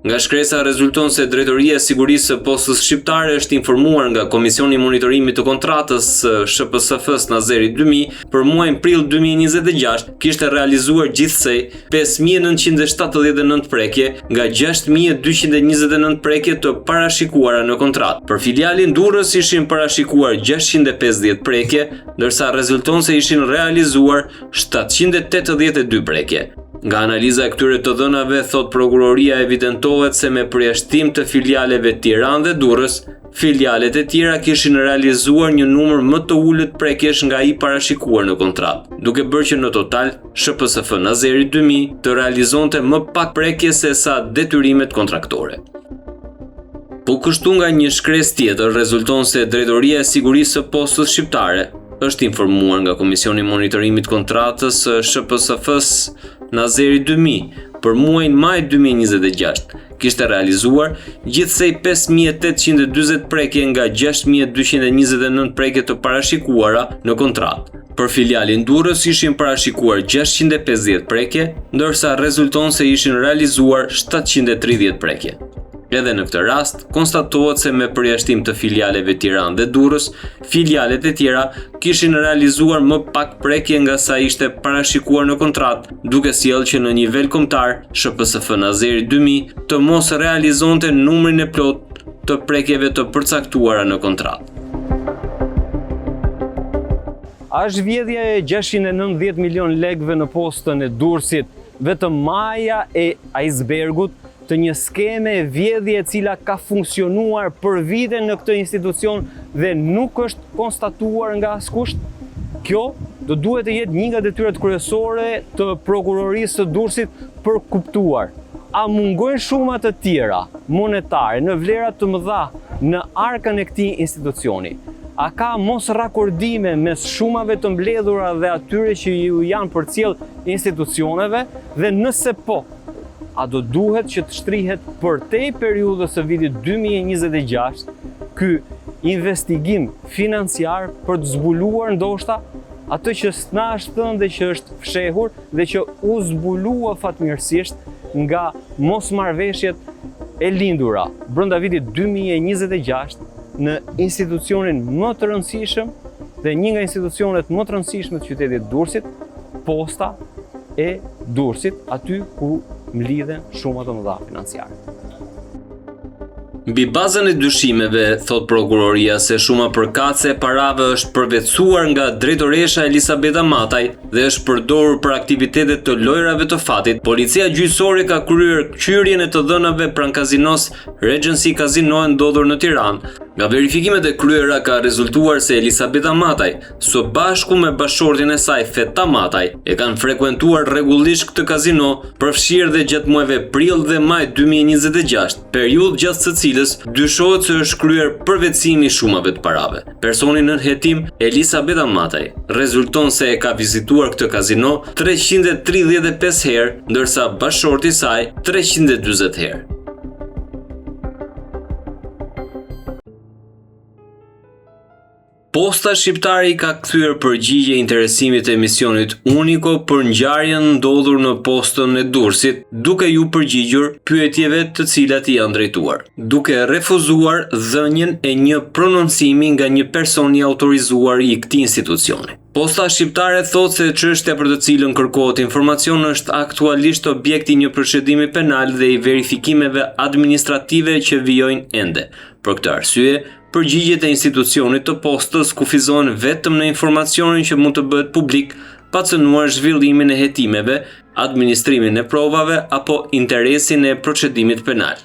Nga shkresa rezulton se Drejtoria e Sigurisë së Postës Shqiptare është informuar nga Komisioni i Monitorimit të Kontratës së SHPSF-s Nazeri 2000 për muajin prill 2026 kishte realizuar gjithsej 5.979 prekje nga 6.229 prekje të parashikuara në kontratë. Për filialin Durrës ishin parashikuar 650 prekje, ndërsa rezulton se ishin realizuar 782 prekje. Nga analiza e këtyre të dhënave, thot prokuroria, evidentohet se me përjashtim të filialeve Tiranë dhe Durrës, filialet e tjera kishin realizuar një numër më të ulët prekjesh nga ai parashikuar në kontratë, duke bërë që në total SHPSF Nazeri 2000 të realizonte më pak prekje se sa detyrimet kontraktore. Po kështu nga një shkresë tjetër rezulton se Drejtoria e Sigurisë së Postës Shqiptare është informuar nga Komisioni i Monitorimit Kontratës së SHPSF-s Nazeri 2000 për muajin maj 2026 kishte realizuar gjithsej 5.840 prekje nga 6.229 prekje të parashikuara në kontratë. Për filialin Durrës ishin parashikuar 650 prekje, ndërsa rezulton se ishin realizuar 730 prekje. Edhe në këtë rast, konstatohet se me përjashtim të filialeve Tiranë dhe Durrës, filialet e tjera kishin realizuar më pak prekje nga sa ishte parashikuar në kontratë, duke sjellë që në nivel kombëtar, SHPSF Nazeri 2000 të mos realizonte numrin e plot të prekjeve të përcaktuara në kontratë. A është vjedhja e 690 milion lekëve në postën e Durrësit vetëm maja e icebergut të një skeme vjedhje e cila ka funksionuar për vite në këtë institucion dhe nuk është konstatuar nga askush? Kjo do duhet të jetë një nga detyrat kryesore të prokurorisë së Durrësit për kuptuar. A mungojnë shuma të tjera monetare në vlera të mëdha në arkën e këtij institucioni? A ka mos rakordime mes shumave të mbledhura dhe atyre që ju janë përcjell institucioneve dhe nëse po, a do duhet që të shtrihet përtej periudhës së vitit 2026 ky investigim financiar për të zbuluar ndoshta atë që s'na është thënë dhe që është fshehur dhe që u zbulua fatmirësisht nga mosmarrveshjet e lindura brenda vitit 2026 në institucionin më të rëndësishëm dhe një nga institucionet më të rëndësishme të qytetit Durrësit, Posta e Durrësit, aty ku mlidhen shuma të mëdha financiare. Mbi bazën e dyshimeve, thot prokuroria se shuma përkatëse e parave është përvetësuar nga drejtoresha Elisabeta Mataj dhe është përdorur për aktivitetet të lojrave të fatit, policia gjyqësore ka kryer qyrjen e të dhënave pranë kazinos Regency Casino ndodhur në Tiranë. Nga verifikimet e kryera ka rezultuar se Elisabeta Mataj, së bashku me bashortin e saj Feta Mataj, e kanë frekuentuar rregullisht këtë kazino, përfshirë dhe gjatë muajve prill dhe maj 2026, periudhë gjatë së cilës dyshohet se është kryer përvetësimi i shumave të parave. Personi nën hetim, Elisabeta Mataj, rezulton se e ka vizituar këtë kazino 335 herë, ndërsa bashorti i saj 340 herë. Posta Shqiptare i ka kthyer përgjigje interesimit të emisionit Unico për ngjarjen ndodhur në postën e Durrësit, duke ju përgjigjur pyetjeve të cilat i janë drejtuar, duke refuzuar dhënien e një prononcimi nga një person i autorizuar i këtij institucioni. Posta Shqiptare thot se çështja për të cilën kërkohet informacion është aktualisht objekti një procedimi penal dhe i verifikimeve administrative që vijojnë ende. Për këtë arsye, përgjigjet e institucionit të postës kufizohen vetëm në informacionin që mund të bëhet publik, pa cënuar zhvillimin e hetimeve, administrimin e provave apo interesin e procedimit penal.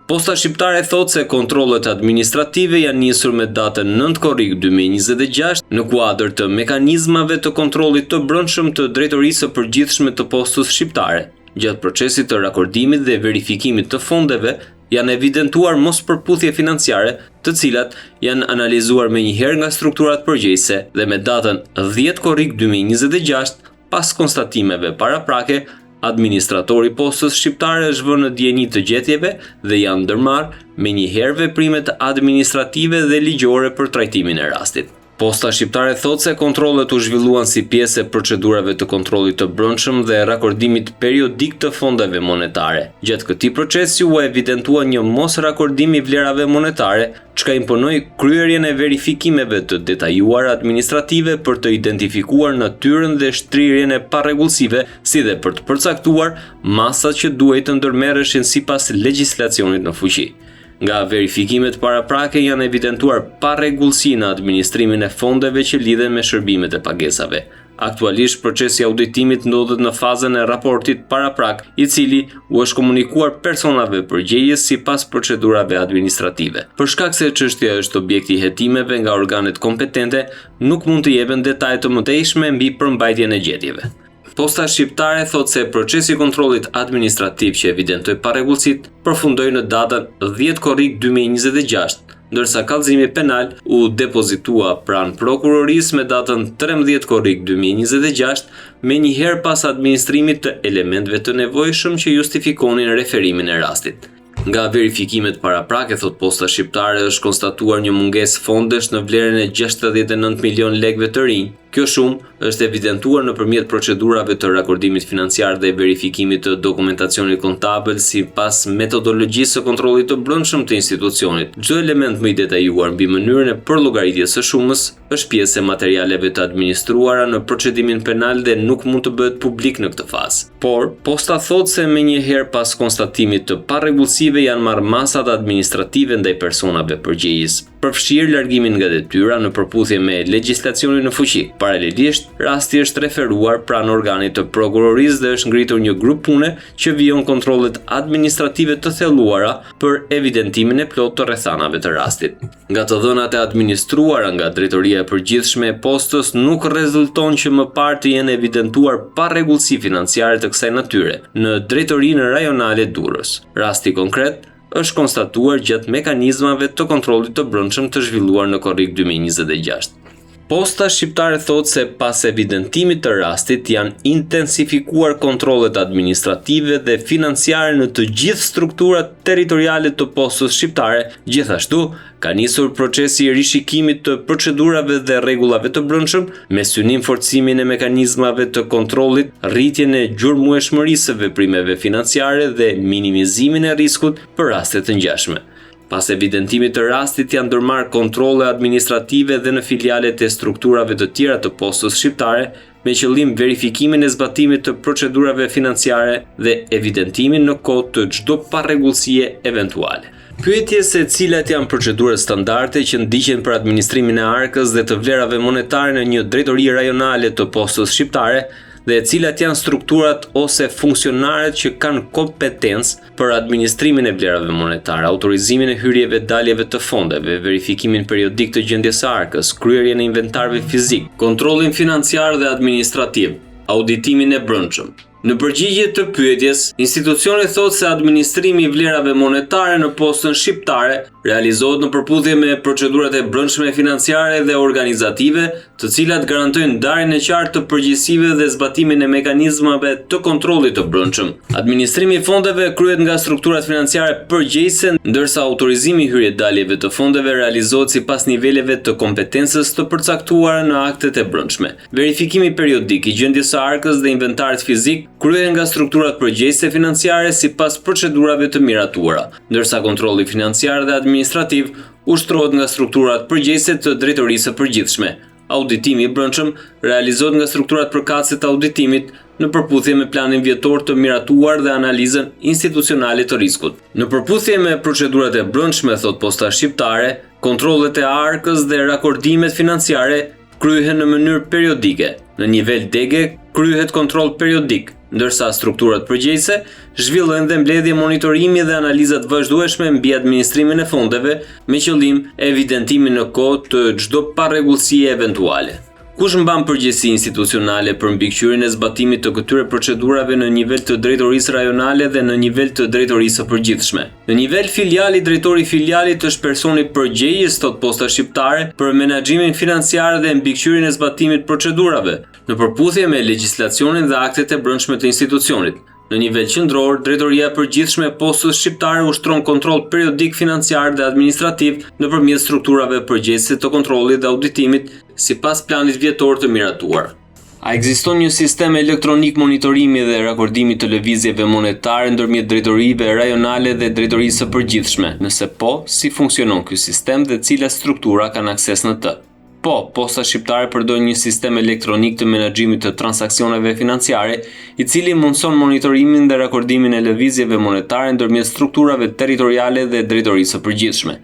Posta Shqiptare thot se kontrollet administrative janë nisur me datën 9 korrik 2026 në kuadër të mekanizmave të kontrollit të brendshëm të Drejtorisë së Përgjithshme të Postës Shqiptare. Gjatë procesit të rakordimit dhe verifikimit të fondeve, janë evidentuar mospërputhje financiare, të cilat janë analizuar menjëherë nga strukturat përgjegjëse dhe me datën 10 korrik 2026, pas konstatimeve paraprake, administratori Postës Shqiptare është vënë në dieni të gjetjeve dhe janë ndërmarrë menjëherë veprimet administrative dhe ligjore për trajtimin e rastit. Posta shqiptare thot se kontrollet u zhvilluan si pjesë e procedurave të kontrollit të brendshëm dhe rakordimit periodik të fondeve monetare. Gjatë këtij procesi u evidentua një mos rakordim i vlerave monetare, çka imponoi kryerjen e verifikimeve të detajuara administrative për të identifikuar natyrën dhe shtrirjen e parregullsive, si dhe për të përcaktuar masat që duhej të ndërmerreshin sipas legjislacionit në fuqi. Nga verifikimet paraprake janë evidentuar parregullsi në administrimin e fondeve që lidhen me shërbimet e pagesave. Aktualisht procesi i auditimit ndodhet në fazën e raportit paraprak, i cili u është komunikuar personave përgjegjës sipas procedurave administrative. Për shkak se çështja është objekti i hetimeve nga organet kompetente, nuk mund të jepen detaje të mëtejshme mbi përmbajtjen e gjetjeve. Posta shqiptare thot se procesi i kontrollit administrativ që evidentoi parregullsitë përfundoi në datën 10 korrik 2026, ndërsa kallëzimi penal u depozitua pranë prokurorisë me datën 13 korrik 2026, me njëherë pas administrimit të elementeve të nevojshëm që justifikonin referimin e rastit. Nga verifikimet paraprake, thot Posta shqiptare, është konstatuar një mungesë fondesh në vlerën e 69 milion lekëve të rinj. Kjo shumë është evidentuar nëpërmjet procedurave të rakordimit financiar dhe verifikimit të dokumentacionit kontabël sipas metodologjisë së kontrollit të brendshëm të institucionit. Çdo element më i detajuar mbi mënyrën e përllogëritjes së shumës është pjesë e materialeve të administruara në procedimin penal dhe nuk mund të bëhet publik në këtë fazë. Por, Posta thot se menjëherë pas konstatimit të parregullsive janë marrë masat administrative ndaj personave përgjegjës, përfshirë largimin nga detyra në përputhje me legjislacionin në fuqi. Paralelisht, rasti është referuar pranë organit të prokurorisë dhe është ngritur një grup pune që vijon kontrollet administrative të thelluara për evidentimin e plotë të rrethanave të rastit. Nga të dhënat e administruara nga Drejtoria e Përgjithshme e Postës, nuk rezulton që më parë të jenë evidentuar parregullsi financiare të kësaj natyre në Drejtorinë Rajonale Durrës. Rasti konkret është konstatuar gjatë mekanizmave të kontrollit të brendshëm të zhvilluar në korrik 2026. Posta shqiptare thot se pas evidentimit të rastit janë intensifikuar kontrollet administrative dhe financiare në të gjithë strukturat territoriale të Postës shqiptare. Gjithashtu, ka nisur procesi i rishikimit të procedurave dhe rregullave të brendshëm me synim forcimin e mekanizmave të kontrollit, rritjen e gjurmueshmërisë së veprimeve financiare dhe minimizimin e riskut për raste të ngjashme. Pas evidentimit të rastit janë ndërmarrë kontrolle administrative dhe në filialet e strukturave të tjera të Postës shqiptare me qëllim verifikimin e zbatimit të procedurave financiare dhe evidentimin në kohë të çdo parregullsie eventuale. Pyetje se cilat janë procedurat standarde që ndiqen për administrimin e arkës dhe të vlerave monetare në një drejtori rajonale të Postës shqiptare dhe cilat janë strukturat ose funksionarët që kanë kompetencë për administrimin e vlerave monetare, autorizimin e hyrjeve daljeve të fondeve, verifikimin periodik të gjendjes së arkës, kryerjen e inventarëve fizik, kontrollin financiar dhe administrativ, auditimin e brendshëm. Në përgjigje të pyetjes, institucioni thotë se administrimi i vlerave monetare në Postën shqiptare realizohet në përputhje me procedurat e brendshme financiare dhe organizative, të cilat garantojnë ndarjen e qartë të përgjegjësive dhe zbatimin e mekanizmave të kontrollit të brendshëm. Administrimi i fondeve kryhet nga strukturat financiare përgjegjëse, ndërsa autorizimi i hyrje-daljeve të fondeve realizohet sipas niveleve të kompetencës të përcaktuara në aktet e brendshme. Verifikimi periodik i gjendjes së arkës dhe inventarit fizik kryhen nga strukturat përgjegjëse financiare sipas procedurave të miratuara, ndërsa kontrolli financiar dhe administrativ ushtrohet nga strukturat përgjegjëse të Drejtorisë së Përgjithshme. Auditimi i brendshëm realizohet nga strukturat përkatëse të auditimit në përputhje me planin vjetor të miratuar dhe analizën institucionale të riskut. Në përputhje me procedurat e brendshme, thot Posta shqiptare, kontrollet e arkës dhe rakordimet financiare kryhen në mënyrë periodike. Në nivel dege kryhet kontroll periodik, ndërsa strukturat përgjegjëse zhvillojnë dhe mbledhje monitorimi dhe analizat vazhdueshme mbi administrimin e fondeve me qëllim evidentimin në kohë të çdo parregullsie eventuale. Kush mban përgjegjësi institucionale për mbikëqyrjen e zbatimit të këtyre procedurave në nivel të drejtorisë rajonale dhe në nivel të drejtorisë së përgjithshme? Në nivel filiali, drejtori i filialit është personi përgjegjës, thot Posta shqiptare, për menaxhimin financiar dhe mbikëqyrjen e zbatimit procedurave, në përputhje me legjislacionin dhe aktet e brendshme të institucionit. Në nivel qendror, Drejtoria e Përgjithshme e Postës Shqiptare ushtron kontroll periodik financiar dhe administrativ nëpërmjet strukturave përgjegjëse të kontrollit dhe auditimit sipas planit vjetor të miratuar. A ekziston një sistem elektronik monitorimi dhe rakordimi të lëvizjeve monetare ndërmjet drejtorive rajonale dhe drejtorisë së përgjithshme? Nëse po, si funksionon ky sistem dhe cilat struktura kanë akses në të? Po, Posta Shqiptare përdor një sistem elektronik të menaxhimit të transaksioneve financiare, i cili mundson monitorimin dhe rakordimin e lëvizjeve monetare ndërmjet strukturave territoriale dhe drejtorisë së përgjithshme.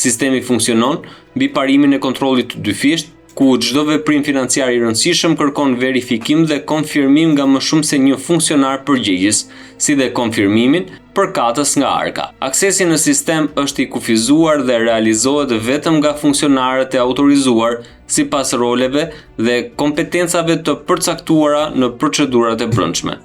Sistemi funksionon mbi parimin e kontrollit të dyfisht, ku çdo veprim financiar i rëndësishëm kërkon verifikim dhe konfirmim nga më shumë se një funksionar përgjegjës, si dhe konfirmimin përkatës nga arka. Aksesi në sistem është i kufizuar dhe realizohet vetëm nga funksionarët e autorizuar sipas roleve dhe kompetencave të përcaktuara në procedurat e brendshme.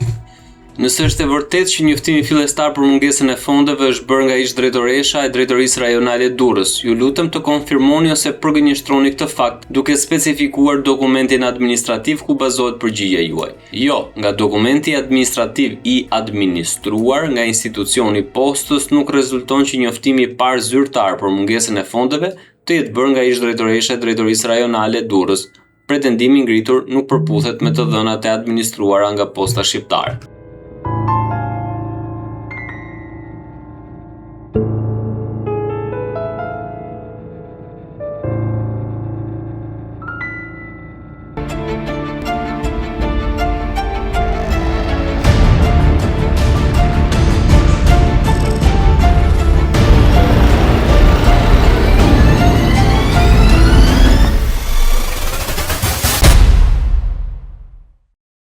Nëse është e vërtetë që njoftimi fillestar për mungesën e fondeve është bërë nga ish-drejtoresha e Drejtorisë Rajonale Durrës, ju lutem të konfirmoni ose përgënjeshtroni këtë fakt duke specifikuar dokumentin administrativ ku bazohet përgjigjja juaj. Jo, nga dokumenti administrativ i administruar nga institucioni postës nuk rezulton që njoftimi i parë zyrtar për mungesën e fondeve të jetë bërë nga ish-drejtoresha e Drejtorisë Rajonale Durrës. Pretendimi ngritur nuk përputhet me të dhënat e administruara nga Posta Shqiptare.